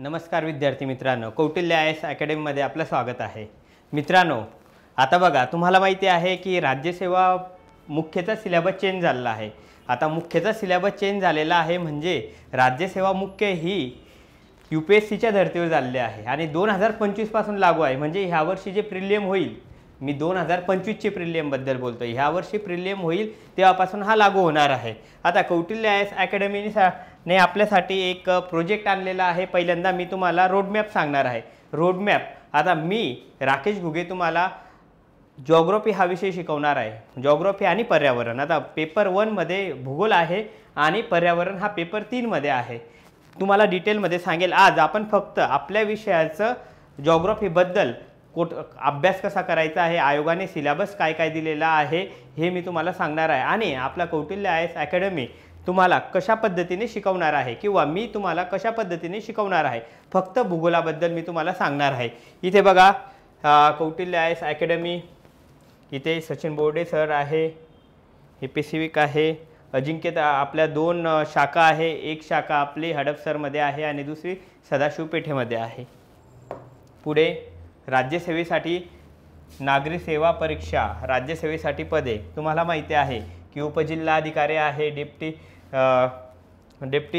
नमस्कार विद्यार्थी मित्रांनो, कौटिल्य IAS अकॅडमीमध्ये आपलं स्वागत आहे। मित्रांनो, आता बघा, तुम्हाला माहिती आहे की राज्यसेवा मुख्यचा सिलेबस चेंज झालेला आहे। आता मुख्यचा सिलेबस चेंज झालेला आहे म्हणजे राज्यसेवा मुख्य ही UPSCच्या धर्तीवर झालेली आहे आणि 2025 पासून लागू आहे। म्हणजे ह्या वर्षी जे प्रिलियम होईल, मी 2025 चे प्रिलियम बद्दल बोलतो, ह्या वर्षी प्रिलियम होईल तेव्हापासून हा लागू होणार आहे। आता कौटिल्य IAS अकॅडमीने आपल्यासाठी एक प्रोजेक्ट आणलेला आहे। पहिल्यांदा मी तुम्हाला रोडमॅप सांगणार आहे। रोडमॅप, आता मी राकेश घुगे तुम्हाला जिओग्राफी हा विषय शिकवणार आहे। जिओग्राफी आणि पर्यावरण, आता पेपर 1 मध्ये भूगोल आहे आणि पर्यावरण हा पेपर 3 मध्ये आहे। तुम्हाला डिटेलमध्ये सांगेल। आज आपण फक्त आपल्या विषयाचं जिओग्राफी बद्दल अभ्यास कसा करायचा आहे, आयोगाने सिलेबस काय काय दिलेला आहे हे मी तुम्हाला सांगणार आहे आणि आपला कौटिल्य IAS अकॅडमी तुम्हाला कशा पद्धतीने शिकवणार आहे किंवा मी तुम्हाला कशा पद्धतीने शिकवणार आहे, फक्त भूगोलाबद्दल मी तुम्हाला सांगणार आहे। इथे बघा, कौटिल्य IAS अकॅडमी, इथे सचिन बोर्डे सर आहे, हे पेसिफिक आहे, अजिंक्य, आपल्या 2 शाखा आहे। एक शाखा आपली हडपसरमध्ये आहे आणि दुसरी सदाशिव पेठेमध्ये आहे। पुढे राज्यसेवेसाठी नागरी सेवा परीक्षा, राज्यसेवेसाठी पदे तुम्हाला माहिती आहे की उपजिल्हाधिकारी आहे, डेप्टी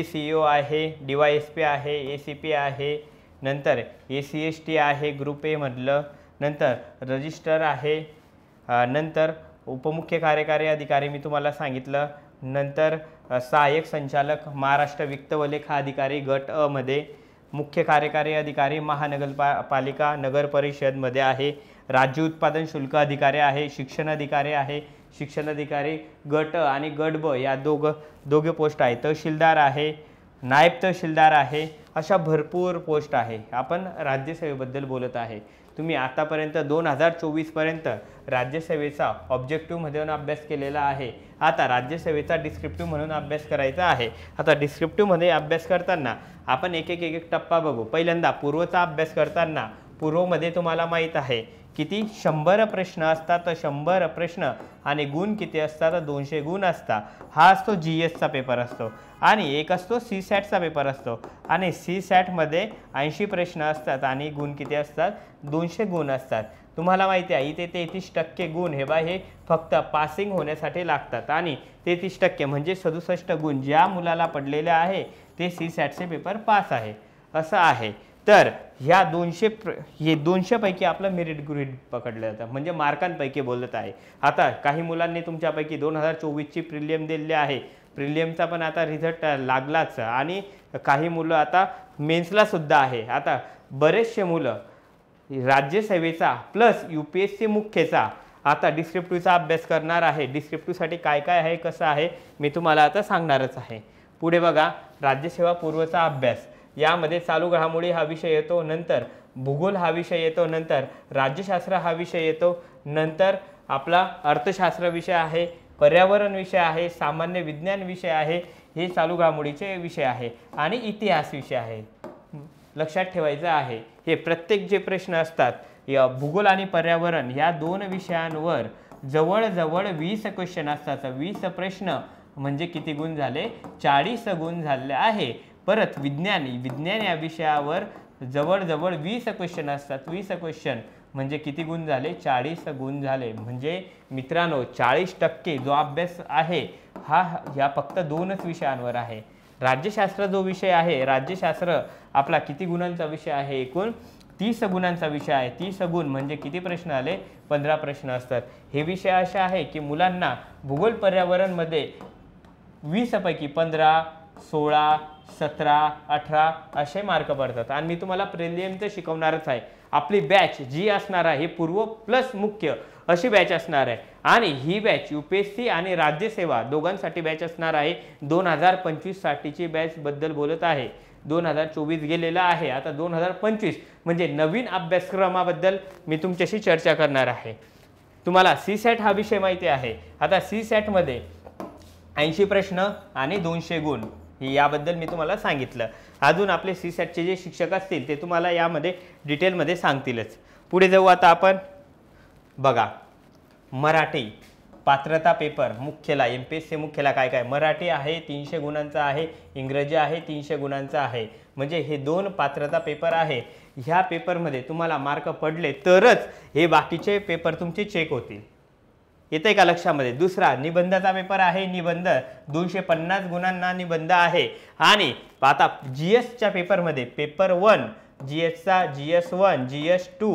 CEO आहे, DYSP आहे, ACP आहे, नंतर ACST आहे ग्रुप A मधलं, नंतर रजिस्टर आहे, नंतर उपमुख्य कार्यकारी अधिकारी मी तुम्हाला सांगितलं, नंतर सहाय्यक संचालक महाराष्ट्र वित्त व लेखा अधिकारी गट अ मध्ये, मुख्य कार्यकारी अधिकारी महानगरपालिका नगर परिषद मध्ये आहे, राज्य उत्पादन शुल्क अधिकारी आहे, शिक्षण अधिकारी आहे, शिक्षण अधिकारी गट अ आणि गट ब या दोघे पोस्ट आहे, तहसीलदार आहे, नायब तहसीलदार आहे, अशा भरपूर पोस्ट आहे। आपण राज्यसेवेबद्दल बोलत आहे। तुम्ही आतापर्यंत 2024 पर्यंत राज्यसेवेचा ऑब्जेक्टिव्ह म्हणून अभ्यास केलेला आहे। आता राज्यसेवेचा डिस्क्रिप्टिव्ह म्हणून अभ्यास करायचा आहे। आता डिस्क्रिप्टिव्ह मध्ये अभ्यास करताना आपण एक टप्पा बघू। पहिल्यांदा पूर्वचा अभ्यास करताना पूर्वमध्ये तुम्हाला माहित आहे किती 100 प्रश्न असतात, 100 प्रश्न आणि गुण किती असतात, 200 गुण असतात। हा असतो GS चा पेपर असतो आणि एक असतो CSAT चा पेपर असतो आणि CSAT मध्ये 80 प्रश्न असतात आणि गुण किती असतात, 200 गुण असतात। तुम्हाला माहिती आहे इथे 33% गुण हे फक्त पासिंग होण्यासाठी लागतात आणि 33% म्हणजे 67 गुण ज्या मुलाला पडलेले आहे ते CSAT चे पेपर पास आहे, असं आहे। तर ह्या 200 पैकी आपलं मेरिट ग्रेड पकडलं जातं, म्हणजे मार्कांपैकी बोलत आहे। आता काही मुलांनी तुमच्यापैकी 2024 ची प्रिलियम दिलेली आहे, प्रिलियमचा पण आता रिझल्ट लागलाच आणि काही मुलं आता मेन्सला सुद्धा आहे। आता बरेचसे मुलं राज्यसेवेचा प्लस UPSC मुख्यचा आता डिस्क्रिप्टिव्हचा अभ्यास करणार आहे। डिस्क्रिप्टिव्हसाठी काय काय आहे, कसं आहे, मी तुम्हाला आता सांगणारच आहे। पुढे बघा, राज्यसेवा पूर्वचा अभ्यास, यामध्ये चालू घडामोडी हा विषय येतो, नंतर भूगोल हा विषय येतो, नंतर राज्यशास्त्र हा विषय येतो, नंतर आपला अर्थशास्त्र विषय आहे, पर्यावरण विषय आहे, सामान्य विज्ञान विषय आहे, हे चालू घडामोडीचे विषय आहे आणि इतिहास विषय आहे। लक्षात ठेवायचं आहे, हे प्रत्येक जे प्रश्न असतात या भूगोल आणि पर्यावरण या 2 विषयांवर जवळजवळ 20 क्वेश्चन असतात। 20 प्रश्न म्हणजे किती गुण झाले, 40 गुण झाले आहे। परत विज्ञान या विषयावर जवळजवळ 20 क्वेश्चन असतात। 20 क्वेश्चन म्हणजे किती गुण झाले, 40 गुण झाले। म्हणजे मित्रांनो 40% जो अभ्यास आहे हा या फक्त 2च विषयांवर आहे। राज्यशास्त्र जो विषय आहे, राज्यशास्त्र आपला किती गुणांचा विषय आहे, एकूण 30 गुणांचा विषय आहे। 30 गुण म्हणजे किती प्रश्न आले, 15 प्रश्न असतात। हे विषय असे आहे की मुलांना भूगोल पर्यावरण मध्ये 20 पैकी 15, 16, 17, 18 असे मार्क पडतात आणि मी तुम्हाला प्रिलियम तर शिकवणारच आहे। आपली बॅच जी असणार आहे पूर्व प्लस मुख्य अशी बॅच असणार आहे आणि ही बॅच UPSC आणि राज्यसेवा दोघांसाठी बॅच असणार आहे। 2025 साठीची बॅच बद्दल बोलत आहे। 2024 गेलेला आहे, आता 2025 म्हणजे नवीन अभ्यासक्रमाबद्दल मी तुमच्याशी चर्चा करणार आहे। तुम्हाला CSAT हा विषय माहिती आहे। आता CSAT मध्ये 80 प्रश्न आणि 200 गुण याबद्दल मी तुम्हाला सांगितलं। अजून आपले CSAT चे जे शिक्षक असतील ते तुम्हाला यामध्ये डिटेलमध्ये सांगतीलच। पुढे जाऊ आता आपण, बघा मराठी, पात्रता पेपर मुख्यला MPSC मुख्यला काय काय मराठी आहे 300 गुणांचा आहे, इंग्रजी आहे 300 गुणांचा आहे, म्हणजे हे 2 पात्रता पेपर आहे। ह्या पेपरमध्ये तुम्हाला मार्क पडले तरच हे बाकीचे पेपर तुमचे चेक होतील। येते का लक्षामध्ये? दुसरा निबंधाचा पेपर आहे, निबंध 250 गुणांना निबंध आहे। आणि आता GSच्या पेपरमध्ये paper 1 GSचा GS1 GS2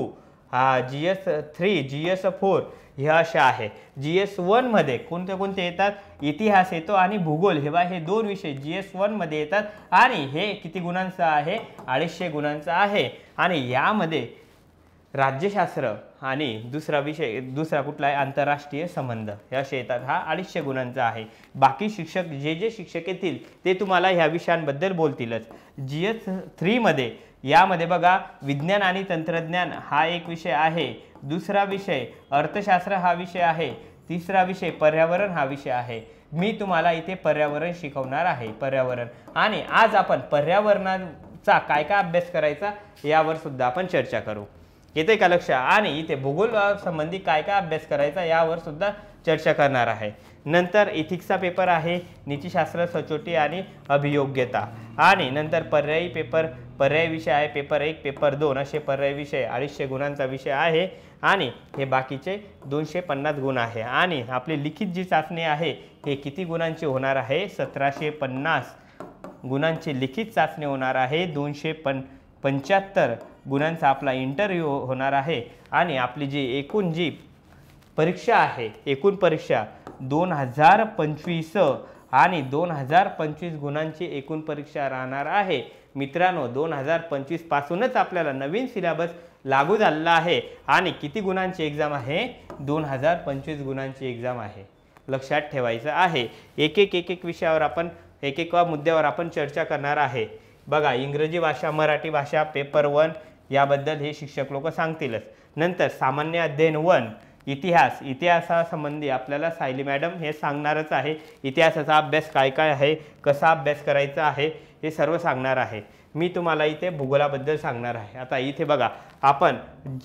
GS3 GS4 हे अशा आहे। GS1 मध्ये कोणते कोणते येतात? इतिहास येतो आणि भूगोल, हे 2 विषय GS1 मध्ये येतात आणि हे किती गुणांचा आहे? 250 गुणांचा आहे। आणि यामध्ये राज्यशास्त्र आणि दुसरा कुठला आहे? आंतरराष्ट्रीय संबंध, हे असे येतात। हा 250 गुणांचा आहे। बाकी शिक्षक जे शिक्षक येतील ते तुम्हाला ह्या विषयांबद्दल बोलतीलच। GS3 मध्ये यामध्ये बघा विज्ञान आणि तंत्रज्ञान हा एक विषय आहे, दुसरा विषय अर्थशास्त्र हा विषय आहे, तिसरा विषय पर्यावरण हा विषय आहे। मी तुम्हाला इथे पर्यावरण शिकवणार आहे, पर्यावरण। आणि आज आपण पर्यावरणाचा काय काय अभ्यास करायचा यावर सुद्धा आपण चर्चा करू। येते का लक्ष? आणि इथे भूगोल संबंधी काय काय अभ्यास करायचा यावर सुद्धा चर्चा करणार आहे। नंतर इथिक्सचा पेपर आहे, नीतिशास्त्र, सचोटी आणि अभियोग्यता। आणि नंतर पर्यायी विषय आहे, पेपर 1 पेपर 2 असे पर्यायी विषय 250 गुणांचा विषय आहे। आणि हे बाकीचे 250 गुण आहे। आणि आपली लिखित जी चाचणी आहे हे किती गुणांची होणार आहे? 1750 गुणांची लिखित चाचणी होणार आहे। 275 गुणांचा आपला इंटरव्ह्यू होणार आहे। आणि आपली जी परीक्षा आहे, एकूण परीक्षा 2025 आणि 2025 गुणांची एकूण परीक्षा राहणार आहे। मित्रांनो 2025 पासूनच आपल्याला नवीन सिलेबस लागू झालेला आहे आणि किती गुणांची एग्जाम आहे? 2025 गुणांची एग्जाम आहे, लक्षात ठेवायचं आहे। एक विषयावर आपण एक मुद्द्यावर आपण चर्चा करणार आहे। बघा इंग्रजी भाषा, मराठी भाषा पेपर 1 याबद्दल हे शिक्षक लोक सांगतीलच। नंतर सामान्य अध्ययन 1 इतिहासासंबंधी आपल्याला सायली मॅडम हे सांगणारच आहे। इतिहासाचा अभ्यास काय काय आहे, कसा अभ्यास करायचा आहे हे सर्व सांगणार आहे। मी तुम्हाला इथे भूगोलाबद्दल सांगणार आहे। आता इथे बघा आपण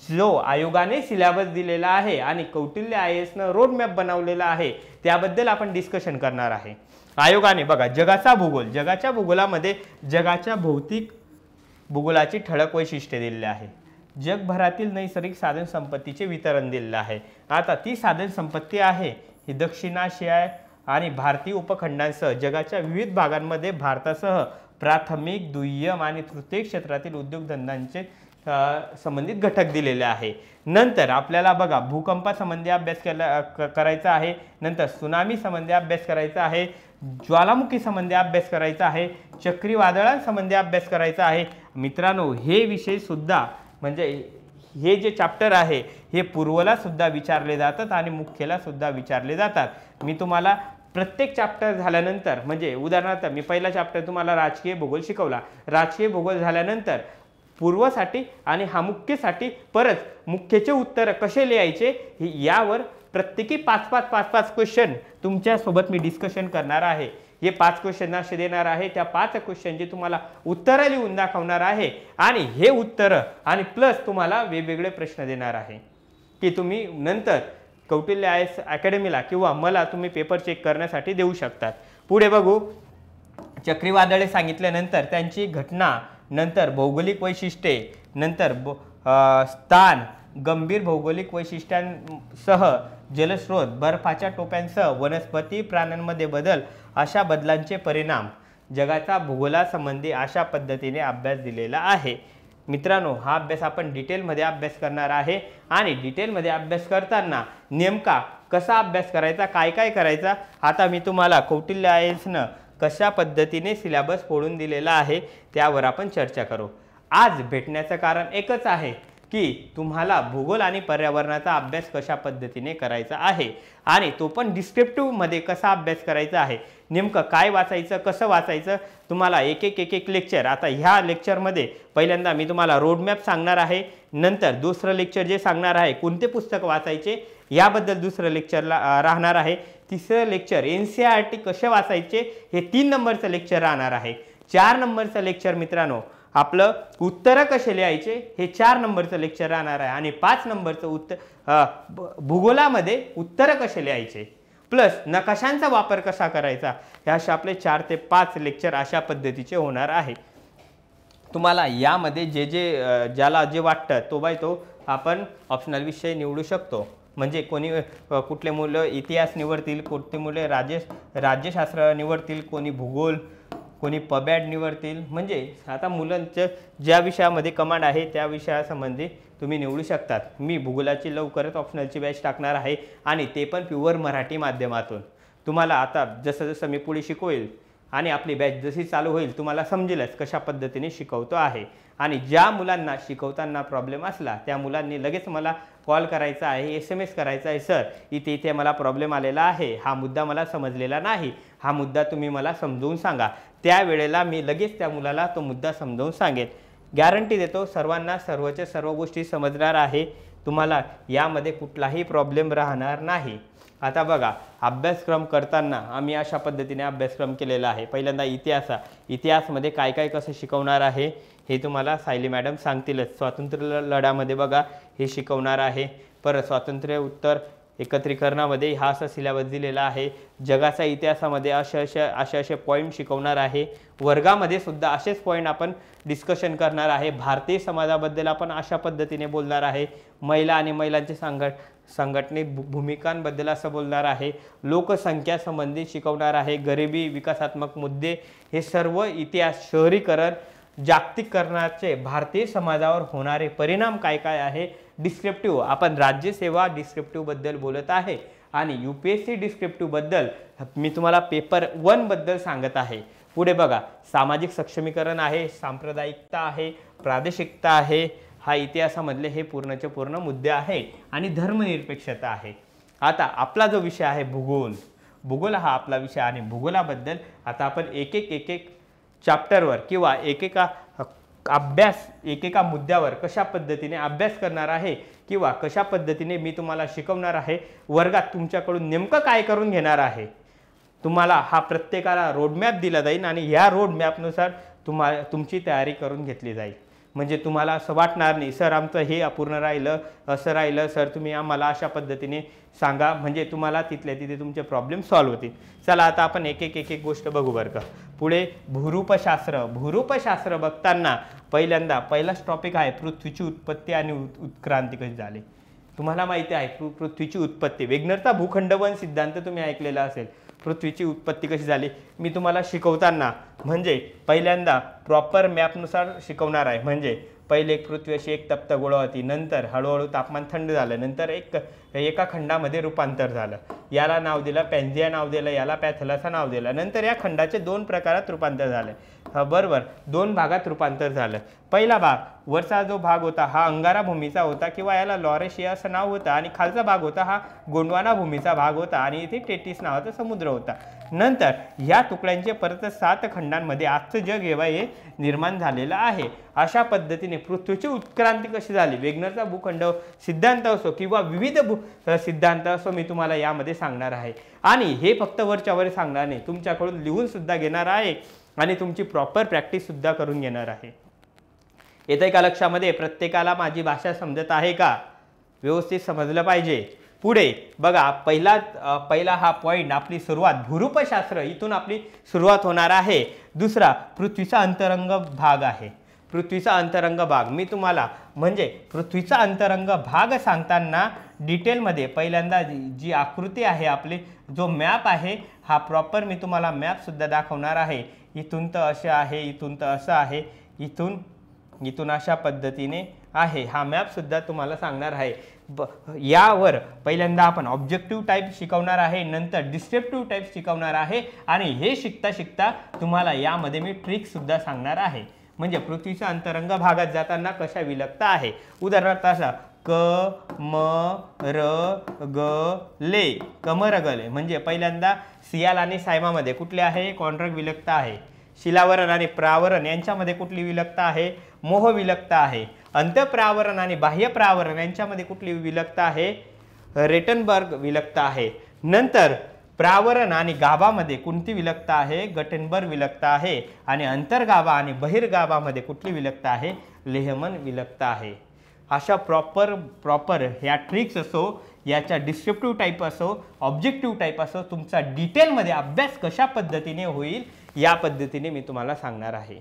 जो आयोगाने सिलेबस दिलेला आहे आणि कौटिल्य IAS ने रोड मॅप बनवलेला आहे त्याबद्दल आपण डिस्कशन करणार आहे। आयोगाने बघा जगाचा भूगोल, जगाच्या भूगोलामध्ये जगाच्या भौतिक भूगोलाची ठळक वैशिष्ट्ये दिलेली आहे। जगभरातील नैसर्गिक साधन संपत्तीचे वितरण दिलेले आहे। आता ती साधन संपत्ती आहे ही दक्षिण आशिया आणि भारतीय उपखंडांसह जगाच्या विविध भागांमध्ये भारतासह प्राथमिक, दुय्यम आणि तृतीय क्षेत्रातील उद्योगधंद्यांचे संबंधित घटक दिलेले आहे। नंतर आपल्याला बघा भूकंपासंबंधी अभ्यास करायचा आहे, नंतर सुनामी संबंधी अभ्यास करायचा आहे, ज्वालामुखी संबंधी अभ्यास करायचा आहे, चक्रीवादळांसंबंधी अभ्यास करायचा आहे। मित्रांनो हे विषय सुद्धा म्हणजे हे जे चॅप्टर आहे हे पूर्वला सुद्धा विचारले जातात आणि मुख्यला सुद्धा विचारले जातात। मी तुम्हाला प्रत्येक चॅप्टर झाल्यानंतर म्हणजे उदाहरणार्थ मी पहिला चॅप्टर तुम्हाला राजकीय भूगोल शिकवला, राजकीय भूगोल झाल्यानंतर पूर्वसाठी आणि हा मुख्यसाठी परत मुख्यचे उत्तर कसे लिहायचे यावर प्रत्येकी 5-5 क्वेश्चन तुमच्या सोबत मी डिस्कशन करणार आहे। हे 5 क्वेश्चन असे देणार आहे, त्या 5 क्वेश्चनचे तुम्हाला उत्तर लिहून दाखवणार आहे आणि हे उत्तर आणि प्लस तुम्हाला वेगवेगळे प्रश्न देणार आहे की तुम्ही नंतर कौटिल्य IAS अकॅडमीला किंवा मला तुम्ही पेपर चेक करण्यासाठी देऊ शकतात। पुढे बघू चक्रीवादळे सांगितल्यानंतर त्यांची घटना, नंतर भौगोलिक वैशिष्ट्ये, नंतर स्थान, गंभीर भौगोलिक वैशिष्ट्यांसह जलस्रोत, बर्फाच्या टोप्यांसह वनस्पती प्राण्यांमध्ये बदल, अशा बदलांचे परिणाम, जगाचा भूगोलासंबंधी अशा पद्धतीने अभ्यास दिलेला आहे। मित्रांनो हा अभ्यास आपण डिटेलमध्ये अभ्यास करणार आहे आणि डिटेलमध्ये अभ्यास करताना नेमका कसा अभ्यास करायचा, काय काय करायचा, आता मी तुम्हाला कौटिल्य IAS ने कशा पद्धतीने सिलेबस फोडून दिलेला आहे त्यावर आपण चर्चा करू। आज भेटण्याचं कारण एकच आहे की तुम्हाला भूगोल आणि पर्यावरणाचा अभ्यास कशा पद्धतीने करायचा आहे आणि तो पण डिस्क्रिप्टिव्ह मध्ये कसा अभ्यास करायचा आहे, नेमकं काय वाचायचं, कसं वाचायचं, तुम्हाला एक लेक्चर। आता ह्या लेक्चरमध्ये पहिल्यांदा मी तुम्हाला रोड मॅप सांगणार आहे, नंतर दुसरं लेक्चर जे सांगणार आहे कोणते पुस्तक वाचायचे याबद्दल दुसरं लेक्चरला राहणार आहे, तिसरं लेक्चर NCERT कसे वाचायचे हे 3 नंबरचं लेक्चर राहणार आहे। 4 नंबरचं लेक्चर मित्रांनो आपलं उत्तर कसे लिहायचे हे 4 नंबरचं लेक्चर राहणार आहे आणि 5 नंबरचं भूगोलामध्ये उत्तर कसे लिहायचे प्लस नकाशांचा वापर कसा करायचा, हे असे आपले 4 ते 5 लेक्चर अशा पद्धतीचे होणार आहे. तुम्हाला यामध्ये जे जे ज्याला जे वाटतं तो आपण ऑप्शनल विषय निवडू शकतो. म्हणजे कोणी कुठले मुलं इतिहास निवडतील, कुठले मुले राज्यशास्त्र निवडतील, कोणी भूगोल, कोणी पबॅड निवडतील. म्हणजे आता मुलांच्या ज्या विषयामध्ये कमांड आहे त्या विषयासंबंधी तुम्ही निवडू शकतात. मी भूगोलाची लवकरच ऑप्शनलची बॅच टाकणार आहे आणि ते पण प्युअर मराठी माध्यमातून. तुम्हाला आता जसं जसं मी पुढे शिकवेल आणि आपली बॅच जशी चालू होईल तुम्हाला समजेलच कशा पद्धतीने शिकवतो आहे. आणि ज्या मुलांना शिकवताना प्रॉब्लेम असला त्या मुलांनी लगेच मला कॉल करायचा आहे, SMS करायचा आहे, सर इथे मला प्रॉब्लेम आलेला आहे, हा मुद्दा मला समजलेला नाही, हा मुद्दा तुम्ही मला समजावून सांगा. त्यावेळेला मी लगेच त्या मुलाला तो मुद्दा समजावून सांगेन. गॅरंटी देतो सर्वांना सर्वच्या सर्व गोष्टी समजणार आहे. तुम्हाला यामध्ये कुठलाही प्रॉब्लेम राहणार नाही. आता बघा, अभ्यासक्रम करताना आम्ही अशा पद्धतीने अभ्यासक्रम केलेला आहे. पहिल्यांदा इतिहासमध्ये काय काय कसं शिकवणार आहे हे तुम्हाला सायली मॅडम सांगतीलच. स्वातंत्र्य लढ्यामध्ये बघा हे शिकवणार आहे. परत स्वातंत्र्य उत्तर एकत्रीकरणामध्ये हा असा सिलेबस दिलेला आहे. जगाच्या इतिहासामध्ये असे पॉईंट शिकवणार आहे. वर्गामध्ये सुद्धा असेच पॉईंट आपण डिस्कशन करणार आहे. भारतीय समाजाबद्दल आपण अशा पद्धतीने बोलणार आहे. महिला आणि महिलांचे संघटनिक भूमिकांबद्दल असं बोलणार आहे. लोकसंख्या संबंधित शिकवणार आहे. गरिबी, विकासात्मक मुद्दे, हे सर्व इतिहास, शहरीकरण, जागतिकीकरणाचे भारतीय समाजावर होणारे परिणाम काय काय आहे. डिस्क्रिप्टिव्ह, आपण राज्यसेवा डिस्क्रिप्टिव्ह बद्दल बोलत आहे आणि UPSC डिस्क्रिप्टिव्ह बद्दल मी तुम्हाला पेपर 1 बद्दल सांगत आहे. पुढे बघा, सामाजिक सक्षमीकरण आहे, सांप्रदायिकता आहे, प्रादेशिकता आहे, हा इतिहासामधले हे पूर्णचे पूर्ण मुद्दे आहे आणि धर्मनिरपेक्षता आहे. आता आपला जो विषय आहे भूगोल हा आपला विषय आणि भूगोलाबद्दल आता आपण एक चॅप्टरवर किंवा एकेका मुद्द्यावर कशा पद्धतीने अभ्यास करणार आहे किंवा कशा पद्धतीने मी तुम्हाला शिकवणार आहे. वर्गात तुमच्याकडून नेमकं काय करून घेणार आहे, तुम्हाला हा प्रत्येकाला रोडमॅप दिला जाईल आणि ह्या रोडमॅपनुसार तुमची तयारी करून घेतली जाईल. म्हणजे तुम्हाला असं वाटणार नाही सर आमचं हे अपूर्ण राहिलं, असं राहिलं, सर तुम्ही आम्हाला अशा पद्धतीने सांगा. म्हणजे तुम्हाला तिथल्या तिथे तुमचे प्रॉब्लेम सॉल्व्ह होतील. चला आता आपण एक गोष्ट बघू बरं का. पुढे भूरूपशास्त्र बघताना पहिलाच टॉपिक आहे पृथ्वीची उत्पत्ती आणि उत्क्रांती कशी झाली. तुम्हाला माहिती आहे पृथ्वीची उत्पत्ती, वेगनरचा भूखंडवन सिद्धांत तुम्ही ऐकलेला असेल. पृथ्वीची उत्पत्ती कशी झाली मी तुम्हाला शिकवताना म्हणजे पहिल्यांदा प्रॉपर मॅपनुसार शिकवणार आहे. म्हणजे पहिले पृथ्वी अशी एक तप्त गोळा होती, नंतर हळूहळू तापमान थंड झालं, नंतर एका खंडामध्ये रूपांतर झालं. याला नाव दिलं पॅन्झिया नाव दिलं, याला पॅथलसा नाव दिलं. नंतर या खंडाचे 2 प्रकारात रूपांतर झाले. बरोबर, 2 भागात रूपांतर झालं. पहिला भाग, वरचा जो भाग होता हा अंगारा भूमीचा होता किंवा याला लॉरेशिया असं नाव होतं आणि खालचा भाग होता हा गोंडवाना भूमीचा भाग होता आणि इथे टेटिस नावाचा समुद्र होता. नंतर या तुकड्यांचे परत 7 खंडांमध्ये आजचं जग हे निर्माण झालेलं आहे. अशा पद्धतीने पृथ्वीची उत्क्रांती कशी झाली, वेगनरचा भूखंड सिद्धांत असो किंवा विविध सिद्धांत असो, मी तुम्हाला यामध्ये सांगणार आहे. आणि हे फक्त वरच्यावर सांगणार नाही, तुमच्याकडून लिहून सुद्धा घेणार आहे आणि तुमची प्रॉपर प्रॅक्टिस सुद्धा करून घेणार आहे. येतंय का लक्षामध्ये? प्रत्येकाला माझी भाषा समजत आहे का? व्यवस्थित समजलं पाहिजे. पुढे बघा, पहिला हा पॉइंट आपली सुरुवात भूरूपशास्त्र इथून आपली सुरुवात होणार आहे. दुसरा पृथ्वीचा अंतरंग भाग आहे. पृथ्वीचा अंतरंग भाग मी तुम्हाला म्हणजे पृथ्वीचा अंतरंग भाग सांगताना डिटेलमध्ये पहिल्यांदा जी आकृती आहे आपली, जो मॅप आहे हा प्रॉपर मी तुम्हाला मॅप सुद्धा दाखवणार आहे. इथून तर असे आहे, इथून तर असं आहे, इथून अशा पद्धतीने आहे. हा मॅप सुद्धा तुम्हाला सांगणार आहे. यावर पहिल्यांदा आपण ऑब्जेक्टिव्ह टाइप शिकवणार आहे, नंतर डिस्क्रिप्टिव्ह टाइप शिकवणार आहे आणि हे शिकता शिकता तुम्हाला यामध्ये मी ट्रिक सुद्धा सांगणार आहे. म्हणजे पृथ्वीच्या अंतरंग भागात जाताना कशा विलगता आहे. उदाहरणार्थ असा क म र ग ले, कमरगले. म्हणजे पहिल्यांदा सियाल आणि सायमामध्ये कुठले आहे, कॉन्ट्रॅक्ट विलगता आहे. शिलावरण आणि प्रावरण यांच्यामध्ये कुठली विलगता आहे, मोह विलगता आहे. अंतःप्रावरण आणि बाह्य प्रावरण यांच्यामध्ये कुठली विलगता आहे, रेटनबर्ग विलगता आहे. नंतर प्रावरण आणि गाभामध्ये कोणती विलगता आहे, गटेनबर्ग विलगता आहे. आणि अंतर्गाभा आणि बहिर्गाभामध्ये कुठली विलगता आहे, लेहमन विलगता आहे. अशा प्रॉपर ह्या ट्रिक्स असो, याच्या डिस्क्रिप्टिव्ह टाईप असो, ऑब्जेक्टिव्ह टाईप असो, तुमचा डिटेलमध्ये अभ्यास कशा पद्धतीने होईल या पद्धतीने मी तुम्हाला सांगणार आहे.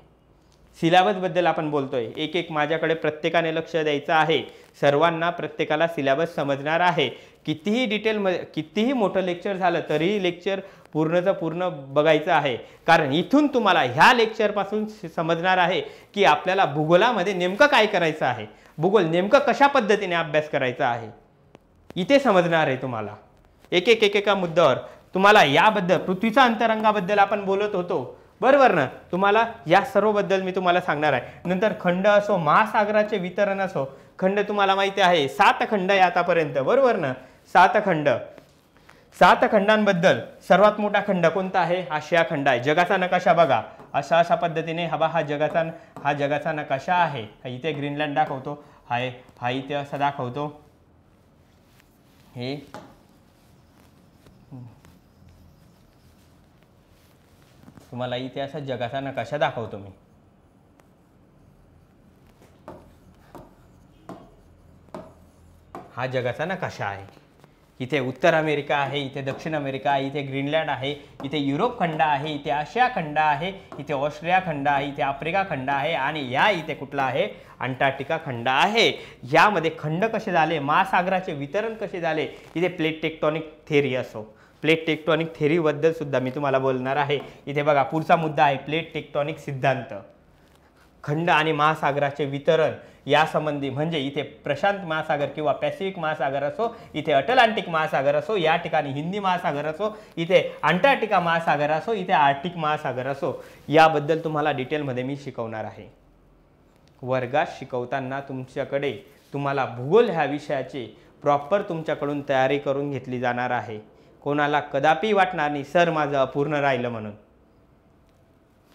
सिलेबसबद्दल आपण बोलतोय, एक एक माझ्याकडे प्रत्येकाने लक्ष द्यायचं आहे. सर्वांना प्रत्येकाला सिलेबस समजणार आहे. कितीही डिटेलमध्ये कितीही मोठं लेक्चर झालं तरीही लेक्चर पूर्णचं पूर्ण बघायचं आहे. कारण इथून तुम्हाला ह्या लेक्चरपासून समजणार आहे की आपल्याला भूगोलामध्ये नेमकं काय करायचं आहे, भूगोल नेमकं कशा पद्धतीने अभ्यास करायचा आहे, इथे समजणार आहे तुम्हाला. एका मुद्द्यावर तुम्हाला याबद्दल, पृथ्वीच्या अंतरंगाबद्दल आपण बोलत होतो बरोबर ना, तुम्हाला या सर्वबद्दल मी तुम्हाला सांगणार आहे. नंतर खंड असो, महासागराचे वितरण असो, खंड तुम्हाला माहिती आहे 7 खंड आहे आतापर्यंत बरोबर ना, 7 खंड. 7 खंडांबद्दल सर्वात मोठा खंड कोणता आहे? आशिया खंड आहे. जगाचा नकाशा बघा, अशा पद्धतीने हा जगाचा नकाशा आहे. इथे ग्रीनलँड दाखवतो, हा इथे असा दाखवतो. हे तुम्हाला इथे असा जगाचा नकाशा दाखवतो मी. हा जगाचा नकाशा आहे. इथे उत्तर अमेरिका आहे, इथे दक्षिण अमेरिका आहे, इथे ग्रीनलँड आहे, इथे युरोप खंड आहे, इथे आशिया खंड आहे, इथे ऑस्ट्रेलिया खंड आहे, इथे आफ्रिका खंड आहे आणि या इथे कुठला आहे? अंटार्क्टिका खंड आहे. यामध्ये खंड कसे झाले, महासागराचे वितरण कसे झाले, इथे प्लेट टेक्टोनिक थेरी असो, प्लेट टेक्टोनिक थेरीबद्दल सुद्धा मी तुम्हाला बोलणार आहे. इथे बघा पुढचा मुद्दा आहे प्लेट टेक्टोनिक सिद्धांत. खंड आणि महासागराचे वितरण यासंबंधी, म्हणजे इथे प्रशांत महासागर किंवा पॅसिफिक महासागर असो, इथे अटलांटिक महासागर असो, या ठिकाणी हिंदी महासागर असो, इथे अंटार्क्टिका महासागर असो, इथे आर्क्टिक महासागर असो, याबद्दल तुम्हाला डिटेलमध्ये मी शिकवणार आहे. वर्गात शिकवताना तुम्हाला भूगोल ह्या विषयाची प्रॉपर तुमच्याकडून तयारी करून घेतली जाणार आहे. कोणाला कदापि वाटणार नाही सर माझं अपूर्ण राहिलं म्हणून.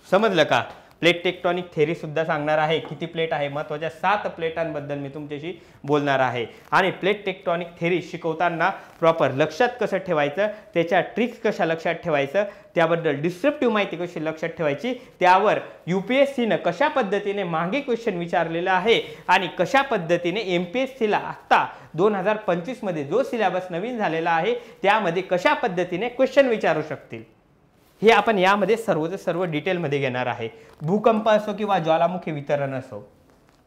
समजलं का? प्लेट टेक्टोनिक थेरी सुद्धा सांगणार आहे. किती प्लेट आहे? महत्त्वाच्या 7 प्लेटांबद्दल मी तुमच्याशी बोलणार आहे. आणि प्लेट टेक्टोनिक थेरी शिकवताना प्रॉपर लक्षात कसं ठेवायचं, त्याच्या ट्रिक्स कशा लक्षात ठेवायचं, त्याबद्दल डिस्क्रिप्टिव्ह माहिती कशी लक्षात ठेवायची, त्यावर UPSCनं कशा पद्धतीने मागे क्वेश्चन विचारलेला आहे आणि कशा पद्धतीने MPSCला आत्ता 2025 मध्ये जो सिलेबस नवीन झालेला आहे त्यामध्ये कशा पद्धतीने क्वेश्चन विचारू शकतील, हे आपण यामध्ये सर्व डिटेलमध्ये घेणार आहे. भूकंप असो किंवा ज्वालामुखी वितरण असो,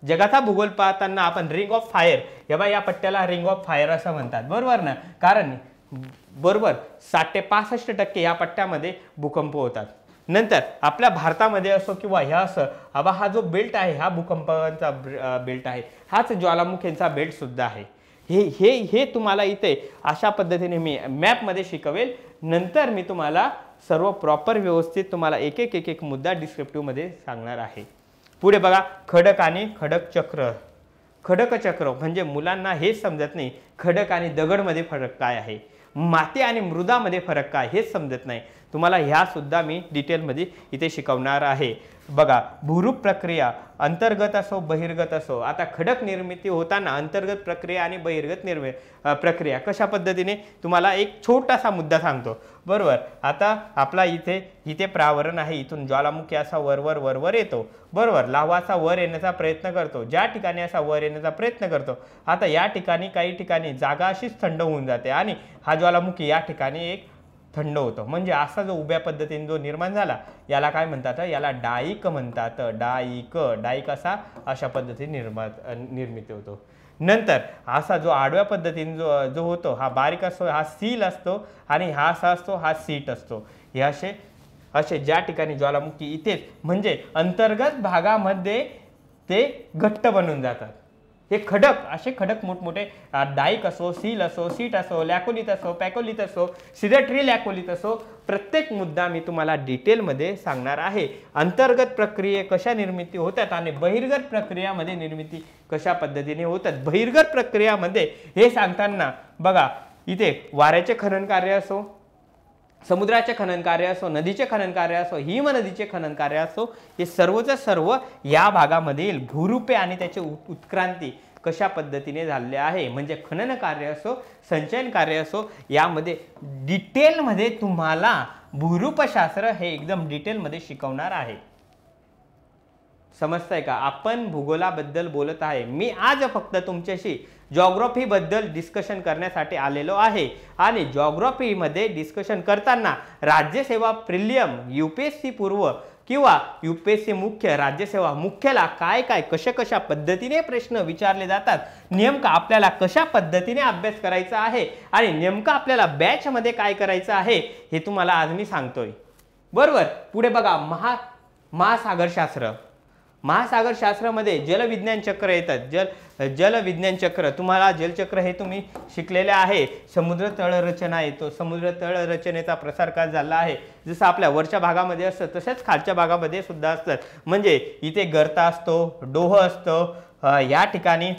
जगाचा भूगोल पाहताना आपण रिंग ऑफ फायर, या पट्ट्याला रिंग ऑफ फायर असं म्हणतात बरोबर ना, कारण बरोबर 60 ते 65% या पट्ट्यामध्ये भूकंप होतात. नंतर आपल्या भारतामध्ये असो किंवा ह्या असं हा जो बेल्ट आहे हा भूकंपाचा बेल्ट आहे, हाच ज्वालामुखींचा बेल्ट सुद्धा आहे. हे तुम्हाला इथे अशा पद्धतीने मी मॅपमध्ये शिकवेल. नंतर मी तुम्हाला सर्व प्रॉपर व्यवस्थित तुम्हाला एक मुद्दा डिस्क्रिप्टिव्हमध्ये सांगणार आहे. पुढे बघा खडक आणि खडक चक्र. खडक चक्र म्हणजे मुलांना हेच समजत नाही, खडक आणि दगडमध्ये फरक काय आहे, माती आणि मृदामध्ये फरक काय हेच समजत नाही. तुम्हाला ह्या सुद्धा मी डिटेलमध्ये इथे शिकवणार आहे. बघा भूरूप प्रक्रिया अंतर्गत असो बहिर्गत असो, आता खडक निर्मिती होताना अंतर्गत प्रक्रिया आणि बहिर्गत प्रक्रिया कशा पद्धतीने, तुम्हाला एक छोटासा मुद्दा सांगतो बरोबर. आता आपला इथे प्रावरण आहे, इथून ज्वालामुखी असा वर येतो बरोबर, लावा असा वर येण्याचा प्रयत्न करतो, ज्या ठिकाणी असा वर येण्याचा प्रयत्न करतो. आता या ठिकाणी काही ठिकाणी जागा अशीच थंड होऊन जाते आणि हा ज्वालामुखी या ठिकाणी एक थंड होतो. म्हणजे असा जो उभ्या पद्धतीने जो निर्माण झाला याला काय म्हणतात, याला डाईक म्हणतात. डाईक अशा पद्धतीने निर्मिती होतो. नंतर असा जो आडव्या पद्धतीने जो होतो हा बारीक असतो, हा सील असतो आणि हा असा असतो, हा सीट असतो. हे असे ज्या ठिकाणी ज्वालामुखी इथेच म्हणजे अंतर्गत भागामध्ये ते घट्ट बनून जातात. हे असे खडक मोठमोठे डाईक असो, सील असो, सीट असो, लॅकोलिथ असो, पॅकोलिथ असो, सिडर लॅकोलिथ असो, प्रत्येक मुद्दा मी तुम्हाला डिटेलमध्ये सांगणार आहे. अंतर्गत प्रक्रिये कशा निर्मिती होतात आणि बहिर्गत प्रक्रियामध्ये निर्मिती कशा पद्धतीने होतात. बहिर्गत प्रक्रियामध्ये हे सांगताना बघा इथे वाऱ्याचे खनन कार्य असो, समुद्राचे खनन कार्य असो, नदीचे खनन कार्य असो, हिमनदीचे खनन कार्य असो, हे सर्वच सर्व या भागामधील भूरूपे आणि त्याचे उत्क्रांती कशा पद्धतीने झाले आहे. म्हणजे खनन कार्य असो, संचयन कार्य असो, यामध्ये डिटेलमध्ये तुम्हाला भूरूपशास्त्र हे एकदम डिटेलमध्ये शिकवणार आहे. समजतंय का? आपण भूगोलाबद्दल बोलत आहे. मी आज फक्त तुमच्याशी जॉग्राफी बद्दल डिस्कशन करण्यासाठी आलेलो आहे आणि जॉग्राफी मध्ये डिस्कशन करताना राज्यसेवा प्रिलियम, यूपीएससी पूर्व किंवा यूपीएससी मुख्य, राज्यसेवा मुख्यला काय काय कशा पद्धतीने प्रश्न विचारले जातात, नेमका आपल्याला कशा पद्धतीने अभ्यास करायचा आहे आणि नेमका आपल्याला बॅच मध्ये काय करायचं आहे हे तुम्हाला आज मी सांगतोय. बरोबर. पुढे बघा, महासागरशास्त्र. महासागरशास्त्रामध्ये जलविज्ञान चक्र येतात. जलविज्ञान चक्र, तुम्हाला जलचक्र हे तुम्ही शिकलेले आहे. समुद्र तळरचना येतो. समुद्र तळरचनेचा प्रसार काय झाला आहे, जसं आपल्या वरच्या भागामध्ये असतं तसेच खालच्या भागामध्ये सुद्धा असतात. म्हणजे इथे गर्ता असतो, डोह असतो, या ठिकाणी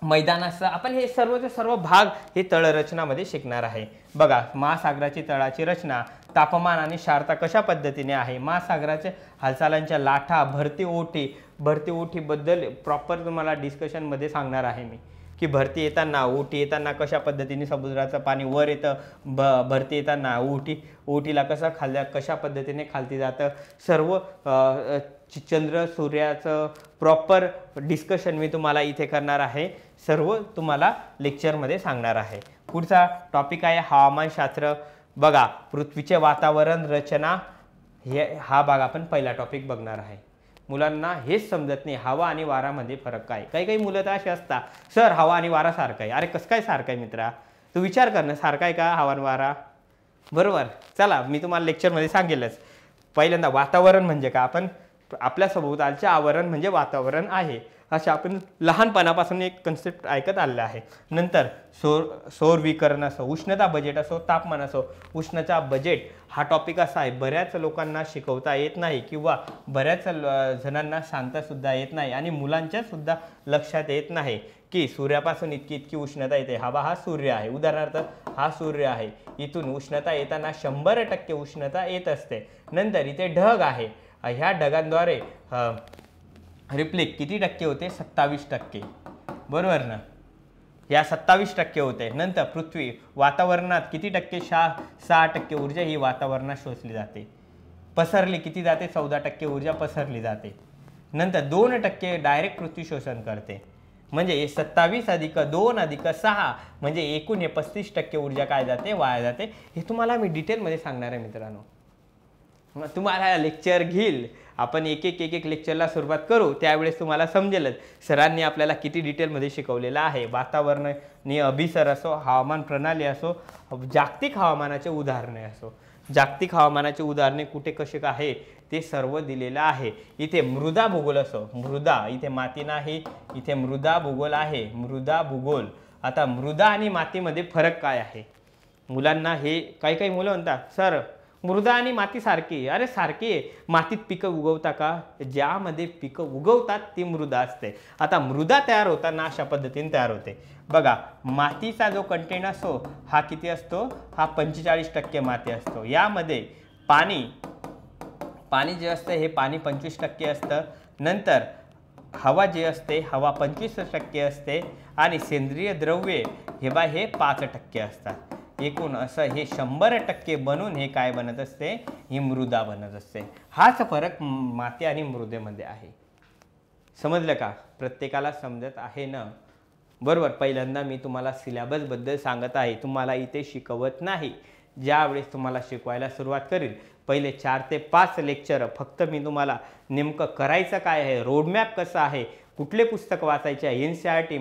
मैदान असतं. आपण हे सर्वचे सर्व भाग हे तळरचनामध्ये शिकणार आहे. बघा, महासागराची तळाची रचना, तापमान आणि क्षारता कशा पद्धतीने आहे, महासागराच्या हालचालांच्या लाटा, भरती ओटी बद्दल प्रॉपर तुम्हाला डिस्कशन मध्ये सांगणार आहे मी, की भरती येताना, ओटी येताना कशा पद्धतीने समुद्राचं पाणी वर येतं, भरती येताना ओटीला कशा पद्धतीने खालती जातं. सर्व चंद्र सूर्याचं प्रॉपर डिस्कशन मी तुम्हाला इथे करणार आहे. सर्व तुम्हाला लेक्चरमध्ये सांगणार आहे. पुढचा टॉपिक आहे हवामानशास्त्र. बघा, पृथ्वीचे वातावरण रचना, हा भाग आपण पहिला टॉपिक बघणार आहे. मुलांना हेच समजत नाही, हवा आणि वारामध्ये फरक काय. काही मुलं तर असे असतात, सर हवा आणि वारा सारखं आहे. अरे कसं काय सारखं आहे मित्रा, तू विचार कर ना, सारखा आहे का हवा आणि वारा? बरोबर. चला, मी तुम्हाला लेक्चरमध्ये सांगेलच. पहिल्यांदा वातावरण म्हणजे का, आपण आपल्या सभोवतालचे आवरण म्हणजे वातावरण आहे, असे आपण लहानपणापासून एक कन्सेप्ट ऐकत आलेला आहे. नंतर सौर विकिरण असो, उष्णता बजेट असो, तापमान असो. उष्णता बजेट हा टॉपिक असा आहे, बऱ्याच लोकांना शिकवता येत नाही किंवा बऱ्याच जणांना सांगता सुद्धा येत नाही आणि मुलांच्या सुद्धा लक्षात येत नाही की सूर्यापासून इतकी उष्णता येते. हा सूर्य आहे, उदाहरणार्थ हा सूर्य आहे, इथून उष्णता येताना 100% उष्णता येत असते. नंतर इथे ढग आहे, ह्या ढगांद्वारे रिफ्लेक्ट किती टक्के होते, 27%. बरोबर ना, या 27% होते. नंतर पृथ्वी वातावरणात किती टक्के, 6% ऊर्जा ही वातावरणात शोषली जाते. पसरली किती जाते, 14% ऊर्जा पसरली जाते. नंतर 2% डायरेक्ट पृथ्वी शोषण करते. म्हणजे 27 + 2 + 6 म्हणजे एकूण 35% ऊर्जा काय जाते, वाया जाते. हे तुम्हाला मी डिटेलमध्ये सांगणार आहे मित्रांनो. तुम्हाला लेक्चर घेईल, आपण एक लेक्चरला सुरुवात करू, त्यावेळेस तुम्हाला समजेलच सरांनी आपल्याला किती डिटेलमध्ये शिकवलेलं आहे. वातावरणीय अभिसर असो, हवामान प्रणाली असो, जागतिक हवामानाचे उदाहरणे असो, जागतिक हवामानाचे उदाहरणे कुठे कसे आहे ते सर्व दिलेलं आहे. इथे मृदा भूगोल असो, मृदा, इथे माती नाही, इथे मृदा भूगोल आहे, मृदा भूगोल. आता मृदा आणि मातीमध्ये फरक काय आहे मुलांना, हे काही मुलं म्हणतात, सर मृदा आणि माती सारखी. अरे सारखी आहे. मातीत पिकं उगवता का, ज्यामध्ये पिकं उगवतात ती मृदा असते. आता मृदा तयार होताना अशा पद्धतीने तयार होते. बघा, मातीचा जो कंटेंट असतो हा किती असतो, हा 45% माती असतो. यामध्ये पाणी जे असतं हे पाणी 25% असतं. नंतर हवा जे असते, हवा 25% असते आणि सेंद्रिय द्रव्ये हे 5% असतात. एकूण असं हे 100% बनून हे काय बनत असते, ही मृदा बनत असते. हाच फरक माती आणि मृदेमध्ये आहे. समजलं का? प्रत्येकाला समजत आहे ना? बरोबर. पहिल्यांदा मी तुम्हाला सिलेबस बद्दल सांगत आहे, तुम्हाला इथे शिकवत नाही. ज्यावेळेस तुम्हाला शिकवायला सुरुवात करील, पहिले 4 ते 5 लेक्चर फक्त मी तुम्हाला नेमकं करायचं काय आहे, रोडमॅप कसं आहे, कुठले पुस्तक वाचायचे आहे, NCERT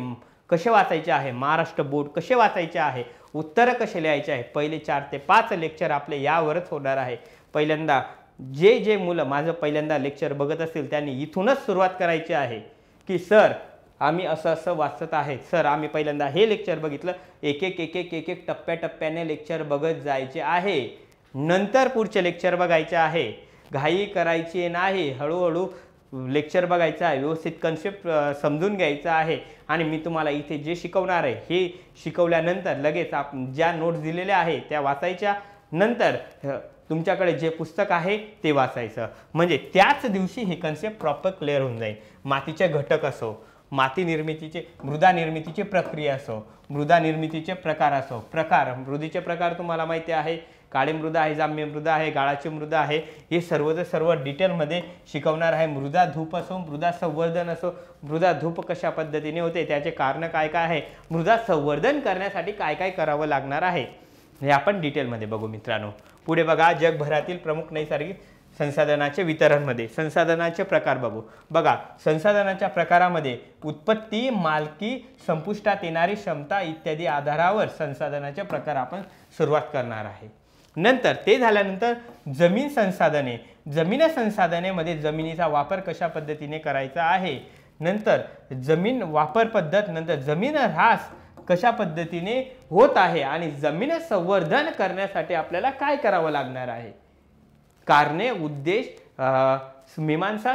कसे वाचायचे आहे, महाराष्ट्र बोर्ड कसे वाचायचे आहे, उत्तर कसे लिहायचे आहे, पहिले 4 ते 5 लेक्चर आपले यावरच होणार आहे. पहिल्यांदा जे मुलं माझं पहिल्यांदा लेक्चर बघत असतील त्यांनी इथूनच सुरुवात करायची आहे, की सर आम्ही असं वाचत आहेत, सर आम्ही पहिल्यांदा हे लेक्चर बघितलं, एक टप्प्याटप्प्याने लेक्चर बघत जायचे आहे. नंतर पुढचे लेक्चर बघायचे आहे. घाई करायची नाही, हळूहळू लेक्चर बघायचं आहे, व्यवस्थित कन्सेप्ट समजून घ्यायचा आहे. आणि मी तुम्हाला इथे जे शिकवणार आहे हे शिकवल्यानंतर लगेच ज्या नोट्स दिलेल्या आहे त्या वाचायच्या. नंतर तुमच्याकडे जे पुस्तक आहे ते वाचायचं, म्हणजे त्याच दिवशी हे कन्सेप्ट प्रॉपर क्लिअर होऊन जाईल. मातीचे घटक असो, माती निर्मितीचे, मृदा निर्मितीची प्रक्रिया असो, मृदा निर्मितीचे प्रकार असो. मृदेचे प्रकार तुम्हाला माहिती आहे, काळी मृदा आहे, जांभी मृदा आहे, गाळाची मृदा आहे, हे सर्वच सर्व डिटेलमध्ये शिकवणार आहे। मृदा धूप असो, मृदा संवर्धन असो, मृदा धूप कशा पद्धतीने होते, त्याचे कारण काय काय आहे, मृदा संवर्धन करण्यासाठी काय काय करावं लागणार आहे, हे आपण डिटेलमध्ये बघू मित्रांनो। पुढे बघा, जगभरातील प्रमुख नैसर्गिक संसाधनाचे वितरणमध्ये संसाधनाचे प्रकार बघू। बघा, संसाधनाच्या प्रकारामध्ये उत्पत्ती, मालकी, संपुष्टात येणारी क्षमता इत्यादी आधारावर संसाधनाचे प्रकार आपण सुरुवात करणार आहे। नंतर ते झाल्यानंतर जमीन संसाधने, जमीन संसाधनेमध्ये जमिनीचा वापर कशा पद्धतीने करायचा आहे, नंतर जमीन वापर पद्धत, नंतर जमीन ऱ्हास कशा पद्धतीने होत आहे आणि जमीन संवर्धन करण्यासाठी आपल्याला काय करावं लागणार आहे, कारणे, उद्देश, मीमांसा,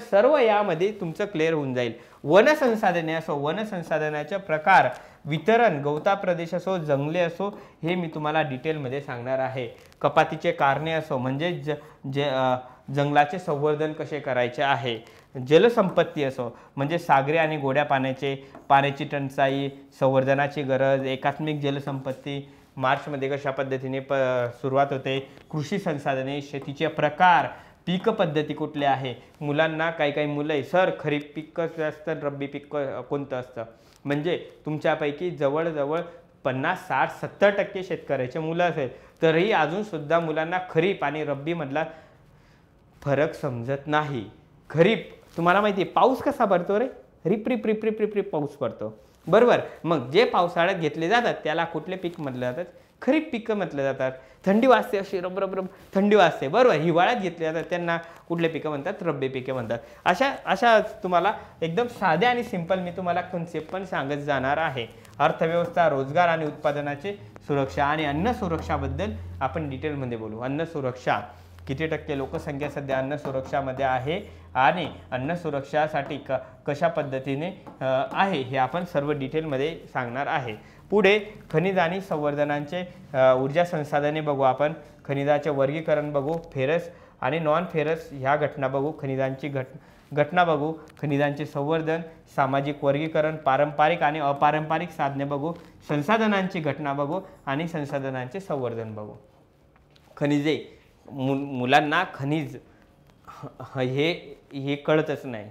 सर्व यामध्ये तुमचं क्लिअर होऊन जाईल। वन संसाधने असो, वन संसाधनाचे प्रकार, वितरण, गवता प्रदेश असो, जंगले असो, हे मी तुम्हाला डिटेलमध्ये सांगणार आहे। कपातीचे कारणे असो, म्हणजे जंगलाचे संवर्धन कसे करायचे आहे, जलसंपत्ती असो, म्हणजे सागरी आणि गोड्या पाण्याची टंचाई, संवर्धनाची गरज, एकात्मिक जलसंपत्ती, मार्चमध्ये कशा पद्धतीने सुरुवात होते, कृषी संसाधने, शेतीचे प्रकार, पीक पद्धती कुठले आहे, मुलांना काही मुलं आहे सर खरीप पीक कसं असतं, रब्बी पीक कोणतं असतं, म्हणजे तुमच्यापैकी जवळजवळ 50, 60, 70% शेतकऱ्याचे मुलं असेल तरीही अजून सुद्धा मुलांना खरीप आणि रब्बी मधला फरक समजत नाही। खरीप तुम्हाला माहिती आहे पाऊस कसा पडतो रे, रिप रिप रिप रिप रिप रिप पाऊस पडतो, बरोबर। मग जे पावसाळ्यात घेतले जातात त्याला कुठले पीक म्हटले जातात, खरीप पीक म्हटले जातात। थंडी वाजते अशी रब रब रब थंडी वाजते, बरोबर, हिवाळ्यात घेतले जातात त्यांना कुठले पिकं म्हणतात, रब्बी पिके म्हणतात। अशा तुम्हाला एकदम साध्या आणि सिंपल मी तुम्हाला कन्सेप्ट पण सांगत जाणार आहे। अर्थव्यवस्था, रोजगार आणि उत्पादनाची सुरक्षा आणि अन्न सुरक्षाबद्दल आपण डिटेलमध्ये बोलू। अन्न सुरक्षा, किती टक्के लोकसंख्या सध्या अन्न सुरक्षामध्ये आहे आणि अन्न सुरक्षासाठी कशा पद्धतीने आहे हे आपण सर्व डिटेलमध्ये सांगणार आहे। पुढे खनिज आणि संवर्धनांचे ऊर्जा संसाधने बघू आपण, खनिजाचे वर्गीकरण बघू, फेरस आणि नॉन फेरस ह्या घटना बघू, खनिजांची घटना बघू, खनिजांचे संवर्धन, सामाजिक वर्गीकरण, पारंपरिक आणि अपारंपरिक साधने बघू, संसाधनांची घटना बघू आणि संसाधनांचे संवर्धन बघू। खनिजे, मुलांना खनिज हे कळतच नाही।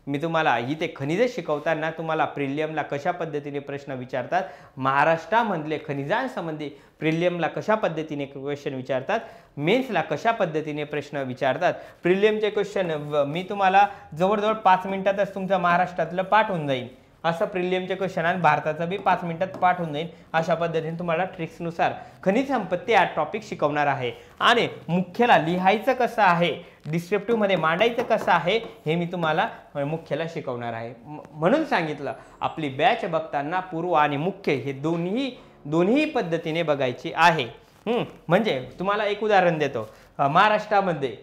मी तुम्हाला इथे खनिजे शिकवताना तुम्हाला प्रिलियमला कशा पद्धतीने प्रश्न विचारतात, महाराष्ट्रामधले खनिजांसंबंधी प्रिलियमला कशा पद्धतीने क्वेश्चन विचारतात, मेन्सला कशा पद्धतीने प्रश्न विचारतात। प्रिलियमचे क्वेश्चन मी तुम्हाला जवळजवळ 5 मिनिटातच तुमचा महाराष्ट्रातलं पाठ होऊन जाईल, असं प्रिलियमचे क्वेश्चन आणि भारताचं बी 5 मिनिटात पाठ होऊन जाईल। अशा पद्धतीने तुम्हाला ट्रिक्सनुसार खनिज संपत्ती हा टॉपिक शिकवणार आहे आणि मुख्यला लिहायचं कसं आहे, डिस्क्रिप्टिव्ह मध्ये मांडायचं कसं आहे हे मी तुम्हाला मुख्यला शिकवणार आहे। म्हणून सांगितलं आपली बॅच बघताना पूर्व आणि मुख्य हे दोन्ही पद्धतीने बघायची आहे। म्हणजे तुम्हाला एक उदाहरण देतो, महाराष्ट्रामध्ये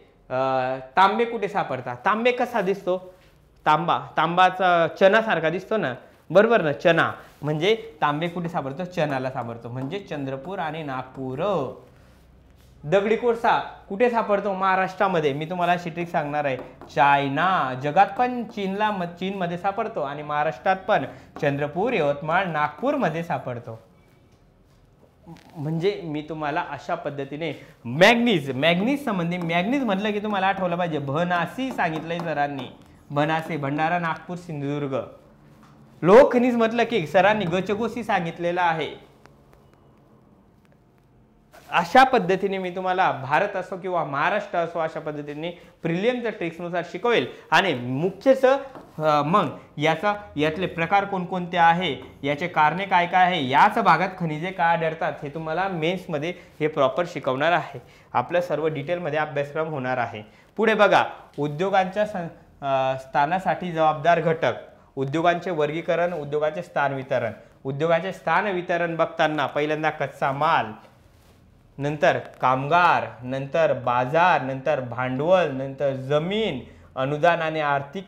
तांबे कुठे सापडतात, तांबे कसा दिसतो, तांबाचा चना सारखा दिसतो ना, बरोबर ना, चना म्हणजे तांबे कुठे सापडतो, चनाला सापडतो, म्हणजे चंद्रपूर आणि नागपूर। दगडी कोळसा कुठे सापडतो, महाराष्ट्रामध्ये, मी तुम्हाला अशी ट्रिक सांगणार आहे, चायना, जगात पण चीनमध्ये सापडतो आणि महाराष्ट्रात पण चंद्रपूर, यवतमाळ, नागपूरमध्ये सापडतो। म्हणजे मी तुम्हाला अशा पद्धतीने मॅग्नीज संबंधी, मॅग्नीज म्हटलं की तुम्हाला आठवलं पाहिजे भनासी सांगितलंय सरांनी, भनासी, भंडारा, नागपूर, सिंधुदुर्ग। लोह खनिज म्हटलं की सरांनी गचगोसी सांगितलेलं आहे। अशा पद्धतीने मी तुम्हाला भारत असो किंवा महाराष्ट्र असो अशा पद्धतीने प्रिलियमच्या ट्रिक्सनुसार शिकवेल आणि मुख्यचं मग यातले प्रकार कोणकोणते आहे, याचे कारणे काय काय आहे, याच भागात खनिजे काय आढळतात हे तुम्हाला मेन्समध्ये हे प्रॉपर शिकवणार आहे। आपलं सर्व डिटेलमध्ये अभ्यासक्रम होणार आहे। पुढे बघा, उद्योगांच्या स्थानासाठी जबाबदार घटक, उद्योगांचे वर्गीकरण, उद्योगाचे स्थान वितरण। उद्योगाचे स्थान वितरण बघताना पहिल्यांदा कच्चा माल, नंतर कामगार, नंतर बाजार, नंतर भांडवल, नंतर जमीन, अनुदान आणि आर्थिक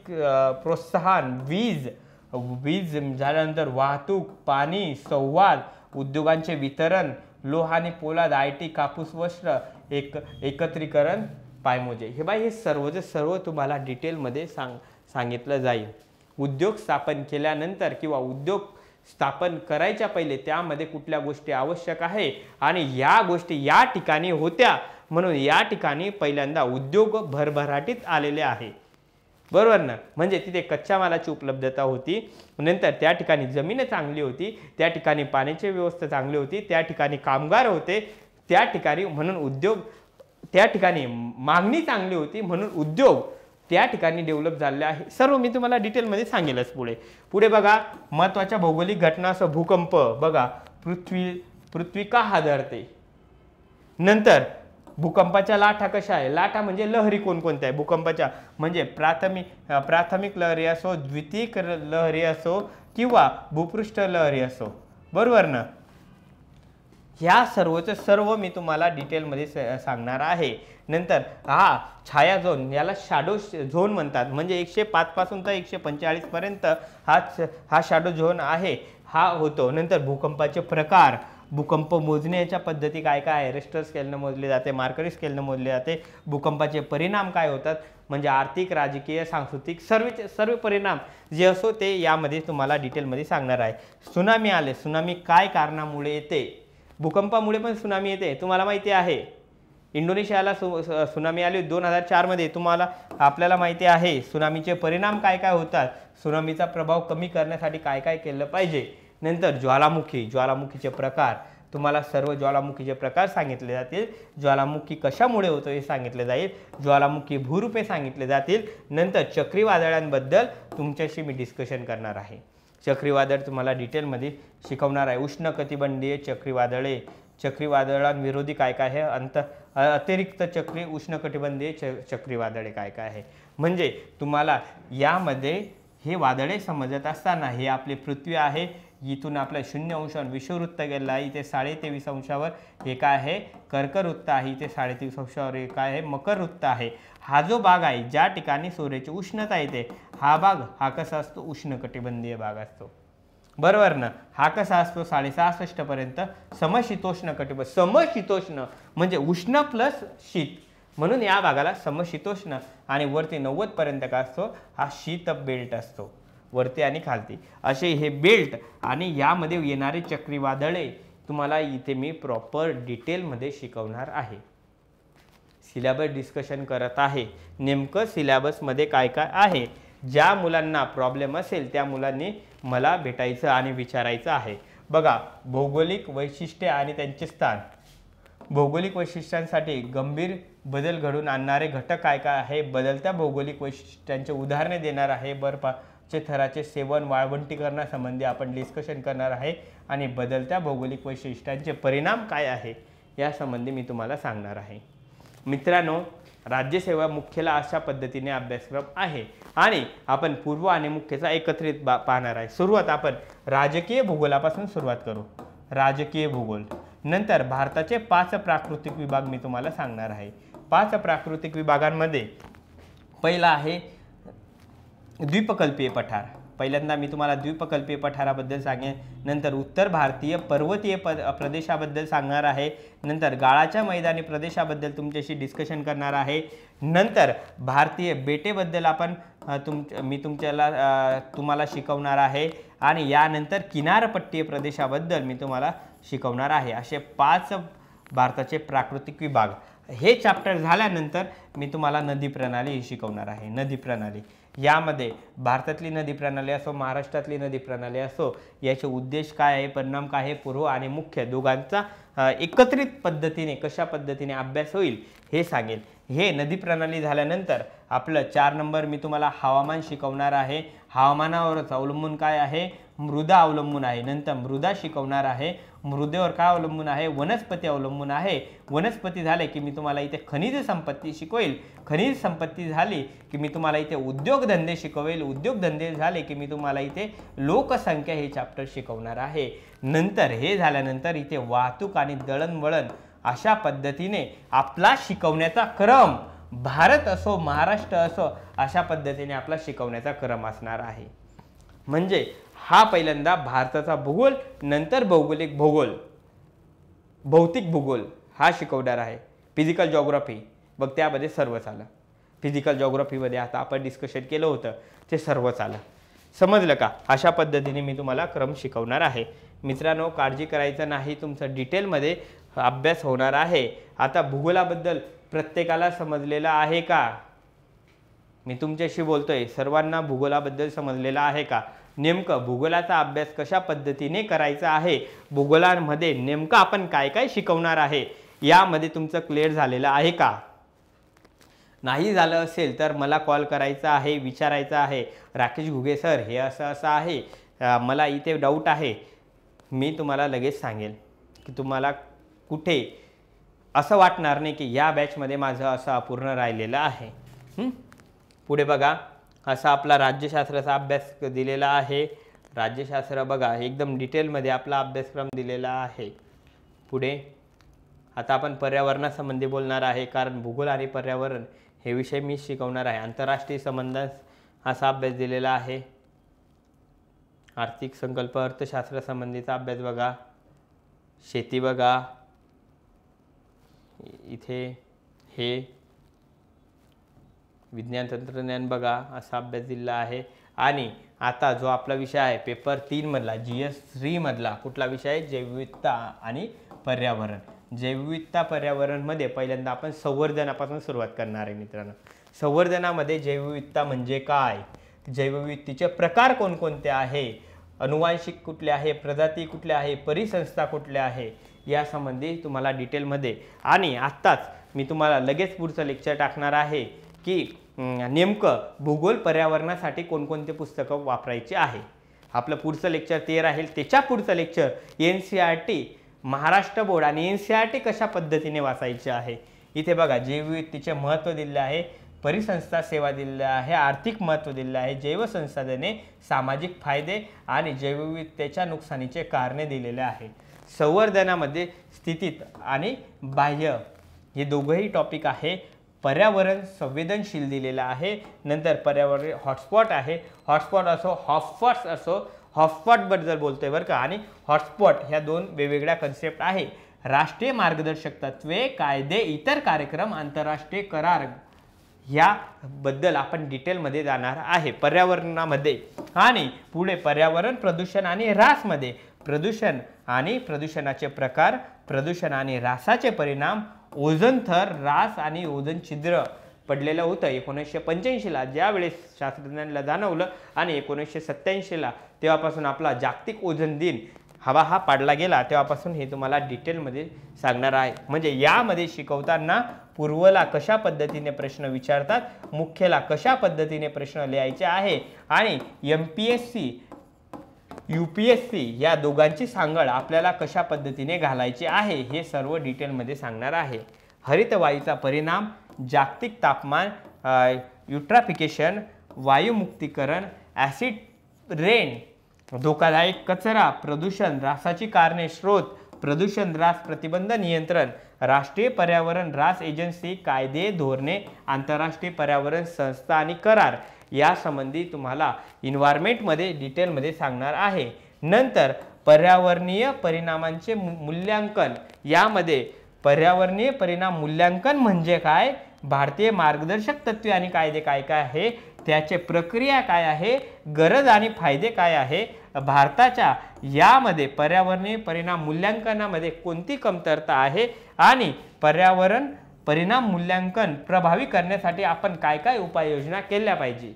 प्रोत्साहन, वीज झाल्यानंतर वाहतूक, पाणी, संवाद, उद्योगांचे वितरण, लोह आणि पोलाद, IT, कापूस, वस्त्र, एकत्रीकरण, पायमोजे। हे सर्व तुम्हाला डिटेलमध्ये सांगितलं जाईल। उद्योग स्थापन केल्यानंतर किंवा उद्योग स्थापन करायच्या पहिले त्यामध्ये कुठल्या गोष्टी आवश्यक आहे आणि या गोष्टी या ठिकाणी होत्या म्हणून या ठिकाणी पहिल्यांदा उद्योग भरभराटीत आलेले आहे, बरोबर ना. म्हणजे तिथे कच्च्या मालाची उपलब्धता होती, नंतर त्या ठिकाणी जमीन चांगली होती, त्या ठिकाणी पाण्याची व्यवस्था चांगली होती, त्या ठिकाणी कामगार होते, त्या ठिकाणी म्हणून उद्योग, त्या ठिकाणी मागणी चांगली होती म्हणून उद्योग त्या ठिकाणी डेव्हलप झाले आहे. सर्व मी तुम्हाला डिटेलमध्ये सांगेलच पुढे बघा. महत्त्वाच्या भौगोलिक घटना असं भूकंप बघा, पृथ्वी का हादरते. नंतर भूकंपाच्या लाटा कशा आहे, लाटा म्हणजे लहरी कोणकोणत्या आहे भूकंपाच्या, म्हणजे प्राथमिक लहरी असो, द्वितीयक लहरी असो किंवा भूपृष्ठ लहरी असो, बरोबर ना. ह्या सर्वचं सर्व मी तुम्हाला डिटेलमध्ये सांगणार आहे. नंतर हा छाया झोन, याला शॅडो झोन म्हणतात, म्हणजे 105 पासून तर 145 पर्यंत हा शॅडो झोन आहे, हा होतो. नंतर भूकंपाचे प्रकार, भूकंप मोजण्याच्या पद्धती काय काय आहे, रिश्टर स्केलनं मोजले जाते, मार्करी स्केलनं मोजले जाते. भूकंपाचे परिणाम काय होतात, म्हणजे आर्थिक, राजकीय, सांस्कृतिक सर्व परिणाम जे असो ते यामध्ये तुम्हाला डिटेलमध्ये सांगणार आहे. सुनामी आले, सुनामी काय कारणामुळे येते, भूकंपामुळे पण सुनामी येते, तुम्हाला माहिती आहे. इंडोनेशियाला सुनामी आली 2004 मध्ये, आपल्याला माहिती आहे. सुनामीचे परिणाम काय काय होतात, सुनामीचा प्रभाव कमी करण्यासाठी काय काय केलं पाहिजे. नंतर ज्वालामुखीचे प्रकार, तुम्हाला सर्व ज्वालामुखीचे प्रकार सांगितले जातील, ज्वालामुखी कशामुळे होतो हे सांगितले जाईल, ज्वालामुखी भूरूपे सांगितले जातील. नंतर चक्रीवादळांबद्दल तुमच्याशी मी डिस्कशन करणार आहे. चक्रीवादळ तुम्हाला डिटेलमध्ये शिकवणार आहे. उष्णकटिबंधीय चक्रीवादळे, चक्रीवादळांविरोधी काय काय आहे, अतिरिक्त चक्री उष्णकटिबंधीय चक्रीवादळे काय काय आहे. म्हणजे तुम्हाला यामध्ये हे वादळे समजत असताना हे आपली पृथ्वी आहे, इथून आपल्या 0 अंशावर विषुववृत्त गेला आहे, इथे 23.5 अंशावर हे काय आहे कर्कवृत्त आहे, इथे 33 अंशावर हे काय आहे मकरवृत्त आहे. हा जो भाग आहे ज्या ठिकाणी सूर्याची उष्णता येते, हा भाग हा कसा असतो, उष्णकटिबंधीय भाग असतो, बरोबर ना. हा कसा असतो 66 पर्यंत समशीतोष्ण कटिबंध, समशीतोष्ण म्हणजे उष्ण प्लस शीत, म्हणून या भागाला समशीतोष्ण. आणि वरती 90 पर्यंत का असतो, हा शीत बेल्ट असतो, वरती आणि खालती असे हे बेल्ट. आणि यामध्ये येणारे चक्रीवादळे तुम्हाला इथे मी प्रॉपर डिटेलमध्ये शिकवणार आहे. सिलेबस डिस्कशन करत आहे, नेमकं सिलेबसमध्ये काय काय आहे. ज्या मुलांना प्रॉब्लेम असेल त्या मुलांनी मला भेटायचं आणि विचारायचं आहे. बघा, भौगोलिक वैशिष्ट्ये आणि त्यांचे स्थान. भौगोलिक वैशिष्ट्यांसाठी गंभीर बदल घडवून आणणारे घटक काय काय आहे, बदलत्या भौगोलिक वैशिष्ट्यांचे उदाहरणे देणार आहे. बर्फाचे थराचे सेवन, वाळवंटीकरणासंबंधी आपण डिस्कशन करणार आहे. आणि बदलत्या भौगोलिक वैशिष्ट्यांचे परिणाम काय आहे यासंबंधी मी तुम्हाला सांगणार आहे. मित्रांनो, राज्यसेवा मुख्यला अशा पद्धतीने अभ्यासक्रम आहे आणि आपण पूर्व आणि मुख्यचा एकत्रित पाहणार आहे. सुरुवात आपण राजकीय भूगोलापासून सुरुवात करू. राजकीय भूगोल, नंतर भारताचे 5 प्राकृतिक विभाग मी तुम्हाला सांगणार आहे. 5 प्राकृतिक विभागांमध्ये पहिला आहे द्वीपकल्पीय पठार. पहिल्यांदा मी तुम्हाला द्वीपकल्पीय पठाराबद्दल सांगेन. नंतर उत्तर भारतीय पर्वतीय प्रदेशाबद्दल सांगणार आहे. नंतर गाळाच्या मैदानी प्रदेशाबद्दल तुमच्याशी डिस्कशन करणार आहे. नंतर भारतीय बेटेबद्दल मी तुम्हाला शिकवणार आहे. आणि यानंतर किनारपट्टीय प्रदेशाबद्दल मी तुम्हाला शिकवणार आहे. असे 5 भारताचे प्राकृतिक विभाग. हे चॅप्टर झाल्यानंतर मी तुम्हाला नदी प्रणाली शिकवणार आहे. नदी प्रणाली यामध्ये भारतातली नदी प्रणाली असो, महाराष्ट्रातली नदी प्रणाली असो, याचे उद्देश काय आहे, परिणाम काय आहे, पूर्व आणि मुख्य दोघांचा एकत्रित पद्धतीने कशा पद्धतीने अभ्यास होईल हे सांगेल. हे नदी प्रणाली झाल्यानंतर आपलं 4 नंबर मी तुम्हाला हवामान शिकवणार आहे. हवामानावरच अवलंबून काय आहे, मृदा अवलंबून आहे. नंतर मृदा शिकवणार आहे. मृदेवर काय अवलंबून आहे, वनस्पती अवलंबून आहे. वनस्पती झाले की मी तुम्हाला इथे खनिज संपत्ती शिकवेल. खनिज संपत्ती झाली की मी तुम्हाला इथे उद्योगधंदे शिकवेल. उद्योगधंदे झाले की मी तुम्हाला इथे लोकसंख्या हे चॅप्टर शिकवणार आहे. नंतर हे झाल्यानंतर इथे वाहतूक आणि दळणवळण अशा पद्धतीने आपला शिकवण्याचा क्रम, भारत असो महाराष्ट्र असो, अशा पद्धतीने आपला शिकवण्याचा क्रम असणार आहे. म्हणजे हा पहिल्यांदा भारताचा भूगोल, नंतर भौगोलिक भूगोल, भौतिक भूगोल हा शिकवणार आहे. फिजिकल जॉग्राफी बघ, त्यामध्ये सर्वच आलं. फिजिकल जॉग्राफीमध्ये आता आपण डिस्कशन केलं होतं ते सर्वच आलं. समजलं का? अशा पद्धतीने मी तुम्हाला क्रम शिकवणार आहे. मित्रांनो, काळजी करायचं नाही, तुमचं डिटेलमध्ये अभ्यास होणार आहे. आता भूगोलाबद्दल प्रत्येकाला समजलेलं आहे का? मी तुमच्याशी बोलतोय, सर्वांना भूगोलाबद्दल समजलेलं आहे का? नेमकं भूगोलाचा अभ्यास कशा पद्धतीने करायचा आहे, भूगोलामध्ये नेमकं आपण काय काय शिकवणार आहे, यामध्ये तुमचं क्लिअर झालेलं आहे का? नाही झालं असेल तर मला कॉल करायचा आहे, विचारायचा आहे, राकेश घुगे सर हे असं असं आहे, मला इथे डाऊट आहे. मी तुम्हाला लगेच सांगेल की तुम्हाला कुठे असं वाटणार नाही की या बॅचमध्ये माझं असं अपूर्ण राहिलेलं आहे. पुढे बघा, असा आपला राज्यशास्त्राचा अभ्यास दिलेला आहे. राज्यशास्त्र बघा एकदम डिटेलमध्ये आपला अभ्यासक्रम दिलेला आहे. पुढे आता आपण पर्यावरणासंबंधी बोलणार आहे, कारण भूगोल आणि पर्यावरण हे विषय मी शिकवणार आहे. आंतरराष्ट्रीय संबंध असा अभ्यास दिलेला आहे. आर्थिक संकल्प अर्थशास्त्रासंबंधीचा अभ्यास बघा. शेती बघा, इथे हे विज्ञान तंत्रज्ञान बघा असा अभ्यास दिलेला आहे. आणि आता जो आपला विषय आहे पेपर 3 मधला GS 3 मधला कुठला विषय आहे? जैवविविधता आणि पर्यावरण. जैवविविधता पर्यावरणमध्ये पहिल्यांदा आपण संवर्धनापासून सुरुवात करणार आहे. मित्रांनो, संवर्धनामध्ये जैवविविधता म्हणजे काय, जैवविविधतेचे प्रकार कोणकोणते आहे, अनुवांशिक कुठले आहे, प्रजाती कुठल्या आहे, परिसंस्था कुठल्या आहे, यासंबंधी तुम्हाला डिटेलमध्ये. आणि आत्ताच मी तुम्हाला लगेच पुढचं लेक्चर टाकणार आहे की नेमकं भूगोल पर्यावरणासाठी कोणकोणते पुस्तकं वापरायचे आहे. आपलं पुढचं लेक्चर ते राहील. त्याच्या पुढचं लेक्चर NCERT, महाराष्ट्र बोर्ड आणि NCERT कशा पद्धतीने वाचायचे आहे. इथे बघा जैवविविधतेचे महत्त्व दिले आहे, परिसंस्था सेवा दिलेल्या आहे, आर्थिक महत्त्व दिलेलं आहे, जैवसंसाधने, सामाजिक फायदे आणि जैवविविधतेच्या नुकसानीचे कारणे दिलेले आहे. संवर्धनामध्ये स्थितीत आणि बाह्य हे दोघंही टॉपिक आहे. पर्यावरण संवेदनशील दिलेलं आहे. नंतर पर्यावरण हॉटस्पॉट आहे, हॉटस्पॉट असो हॉटस्पॉट्स असो, हॉटस्पॉटबद्दल बोलतोय बरं का. आणि हॉटस्पॉट ह्या दोन वेगवेगळ्या कन्सेप्ट आहे. राष्ट्रीय मार्गदर्शक तत्वे, कायदे, इतर कार्यक्रम, आंतरराष्ट्रीय करार याबद्दल आपण डिटेलमध्ये जाणार आहे पर्यावरणामध्ये. आणि पुढे पर्यावरण प्रदूषण आणि ऱ्हासमध्ये प्रदूषण आणि प्रदूषणाचे प्रकार, प्रदूषण आणि ऱ्हासाचे परिणाम, ओझोन थर ऱ्हास आणि ओझोन छिद्र पडलेलं होतं 1985ला, ज्यावेळेस शास्त्रज्ञांना जाणवलं. आणि 1987ला तेव्हापासून आपला जागतिक ओझोन दिन हा पाडला गेला. तेव्हापासून हे तुम्हाला डिटेलमध्ये सांगणार आहे. म्हणजे यामध्ये शिकवताना पूर्वला कशा पद्धतीने प्रश्न विचारतात, मुख्यला कशा पद्धतीने प्रश्न लिहायचे आहे, आणि MPSC UPSC या दोघांची सांगड आपल्याला कशा पद्धतीने घालायची आहे हे सर्व डिटेलमध्ये सांगणार आहे. हरितवायूचा परिणाम, जागतिक तापमान, युट्राफिकेशन, वायुमुक्तीकरण, ॲसिड रेन, धोकादायक कचरा, प्रदूषण, ऱ्हासाची कारणे, स्रोत, प्रदूषण, ऱ्हास प्रतिबंध नियंत्रण, राष्ट्रीय पर्यावरण ऱ्हास एजन्सी, कायदे, धोरणे, आंतरराष्ट्रीय पर्यावरण संस्था आणि करार यासंबंधी तुम्हाला इन्व्हायरमेंटमध्ये डिटेलमध्ये सांगणार आहे. नंतर पर्यावरणीय परिणामांचे मूल्यांकन, यामध्ये पर्यावरणीय परिणाम मूल्यांकन म्हणजे काय, भारतीय मार्गदर्शक तत्त्वे आणि कायदे काय काय आहे, त्याचे प्रक्रिया काय आहे, गरज आणि फायदे काय आहे, भारताच्या यामध्ये पर्यावरणीय परिणाम मूल्यांकनामध्ये कोणती कमतरता आहे, आणि पर्यावरण परिणाम मूल्यांकन प्रभावी करण्यासाठी आपण काय काय उपाययोजना केल्या पाहिजे.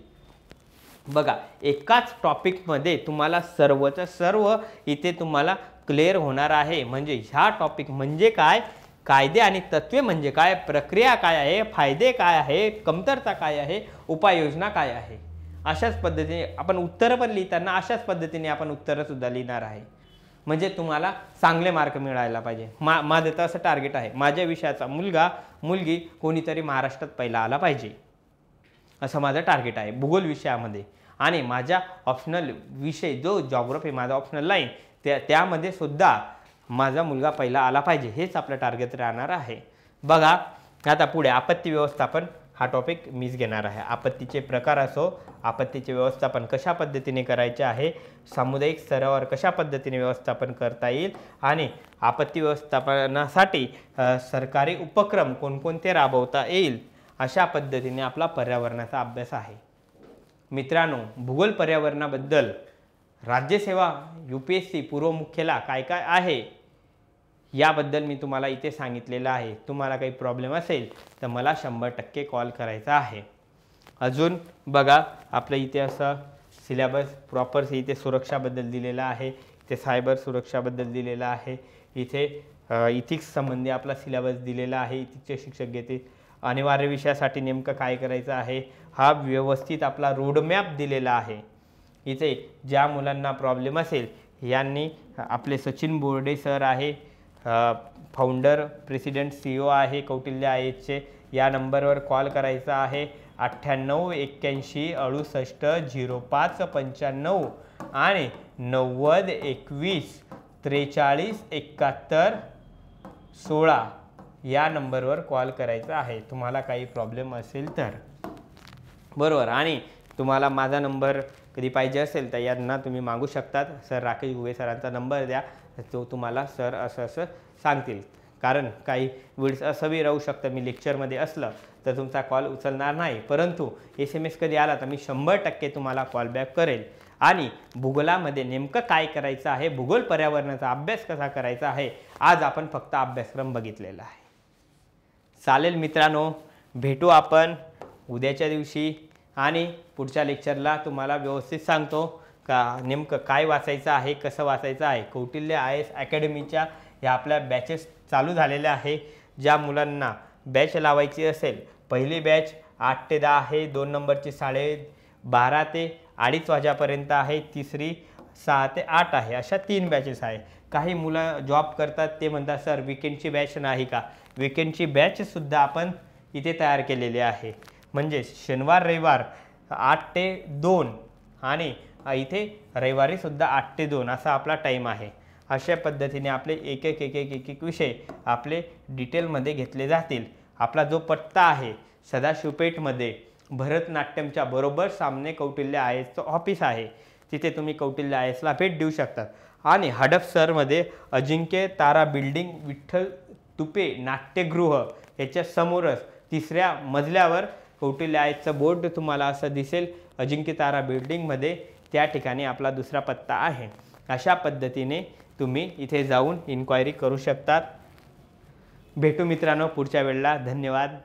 बघा, एकाच टॉपिकमध्ये तुम्हाला सर्वचं सर्व इथे तुम्हाला क्लिअर होणार आहे. म्हणजे ह्या टॉपिक म्हणजे काय, कायदे आणि तत्त्वे म्हणजे काय, प्रक्रिया काय आहे, फायदे काय आहे, कमतरता काय आहे, उपाययोजना काय आहे. अशाच पद्धतीने आपण उत्तरं पण लिहिताना अशाच पद्धतीने आपण उत्तरं सुद्धा लिहिणार आहे. म्हणजे तुम्हाला चांगले मार्क मिळायला पाहिजे. माझं तर असं टार्गेट आहे, माझ्या विषयाचा मुलगा मुलगी कोणीतरी महाराष्ट्रात पहिला आला पाहिजे, असं माझं टार्गेट आहे भूगोल विषयामध्ये. आणि माझ्या ऑप्शनल विषय जो जॉग्राफी माझा ऑप्शनल लाईन त्यामध्ये सुद्धा माझा मुलगा पहिला आला पाहिजे, हेच आपलं टार्गेट राहणार आहे. बघा, आता पुढे आपत्ती व्यवस्थापन हा टॉपिक मीच घेणार आहे. आपत्तीचे प्रकार असो, आपत्तीचे व्यवस्थापन कशा पद्धतीने करायचे आहे, सामुदायिक स्तरावर कशा पद्धतीने व्यवस्थापन करता येईल, आणि आपत्ती व्यवस्थापनासाठी सरकारी उपक्रम कोणकोणते राबवता येईल, अशा पद्धतीने आपला पर्यावरणाचा अभ्यास आहे. मित्रांनो, भूगोल पर्यावरणाबद्दल राज्यसेवा UPSC पूर्व मुख्यला काय काय आहे याबद्दल मी तुम्हाला इथे सांगितलेलं आहे. तुम्हाला काही प्रॉब्लेम असेल तर मला 100% कॉल करायचा आहे. अजून बघा, आपलं इथे असं सिलेबस प्रॉपर इथे सुरक्षाबद्दल दिलेला आहे, इथे सायबर सुरक्षाबद्दल दिलेला आहे, इथे इथिक्स संबंधी आपला सिलेबस दिलेला आहे. इथिक्सचे शिक्षक घेतील. अनिवार्य विषयासाठी नेमकं काय करायचं आहे हा व्यवस्थित आपला रोडमॅप दिलेला आहे. इथे ज्या मुलांना प्रॉब्लेम असेल यांनी आपले सचिन बोर्डे सर आहे, फाउंडर प्रेसिडेंट CEO आहे कौटिल्य IASचे, या नंबरवर कॉल करायचा आहे. 98 81 68 05 95 आणि 90 21 43 71 16 या नंबरवर कॉल करायचा आहे तुम्हाला काही प्रॉब्लेम असेल तर, बरोबर. आणि तुम्हाला माझा नंबर कधी पाहिजे असेल तर यांना तुम्ही मागू शकतात. सर राकेश घुगे सरांचा नंबर द्या, तो तुम्हाला सर असं सांगतील. कारण काही वेळेस असं बी राहू शकतं मी लेक्चरमध्ये असलं तर तुमचा कॉल उचलणार नाही, परंतु SMS कधी आला तर मी 100% तुम्हाला कॉल बॅक करेल. आणि भूगोलामध्ये नेमकं काय करायचं आहे, भूगोल पर्यावरणाचा अभ्यास कसा करायचा आहे, आज आपण फक्त अभ्यासक्रम बघितलेला आहे. चालेल मित्रांनो, भेटू आपण उद्याच्या दिवशी आणि पुढच्या लेक्चरला तुम्हाला व्यवस्थित सांगतो का नेमकं काय वाचायचं आहे, कसं वाचायचं आहे. कौटिल्य IAS अकॅडमीच्या ह्या आपल्या बॅचेस चालू झालेल्या आहे. ज्या मुलांना बॅच लावायची असेल, पहिली बॅच 8 ते 10 आहे, 2 नंबरची 12:30 ते 2:30 वाजेपर्यंत आहे, तिसरी 6 ते 8 आहे. अशा 3 बॅचेस आहे. काही मुलं जॉब करतात ते म्हणतात सर विकेंडची बॅच नाही का, विकेंडची बॅचसुद्धा आपण इथे तयार केलेली आहे. म्हणजे शनिवार रविवार 8 ते 2 आणि इथे रविवारीसुद्धा 8 ते 2 असा आपला टाईम आहे. अशा पद्धतीने आपले एक एक विषय आपले डिटेलमध्ये घेतले जातील. आपला जो पत्ता आहे सदाशिवपेठमध्ये भरतनाट्यमच्या बरोबर सामने कौटिल्य IASचं ऑफिस आहे, तिथे तुम्ही कौटिल्य IASला भेट देऊ शकतात. आणि हडपसरमध्ये अजिंक्य तारा बिल्डिंग विठ्ठल तुपे नाट्यगृह याच्या समोरच 3ऱ्या मजल्यावर कौटिल्य IASचं बोर्ड तुम्हाला असं दिसेल अजिंक्य तारा बिल्डिंगमध्ये, त्या ठिकाणी आपला दुसरा पत्ता आहे. अशा पद्धतीने तुम्ही इथे जाऊन इन्क्वायरी करू शकतात. भेटू मित्रांनो पुढच्या वेळेला. धन्यवाद.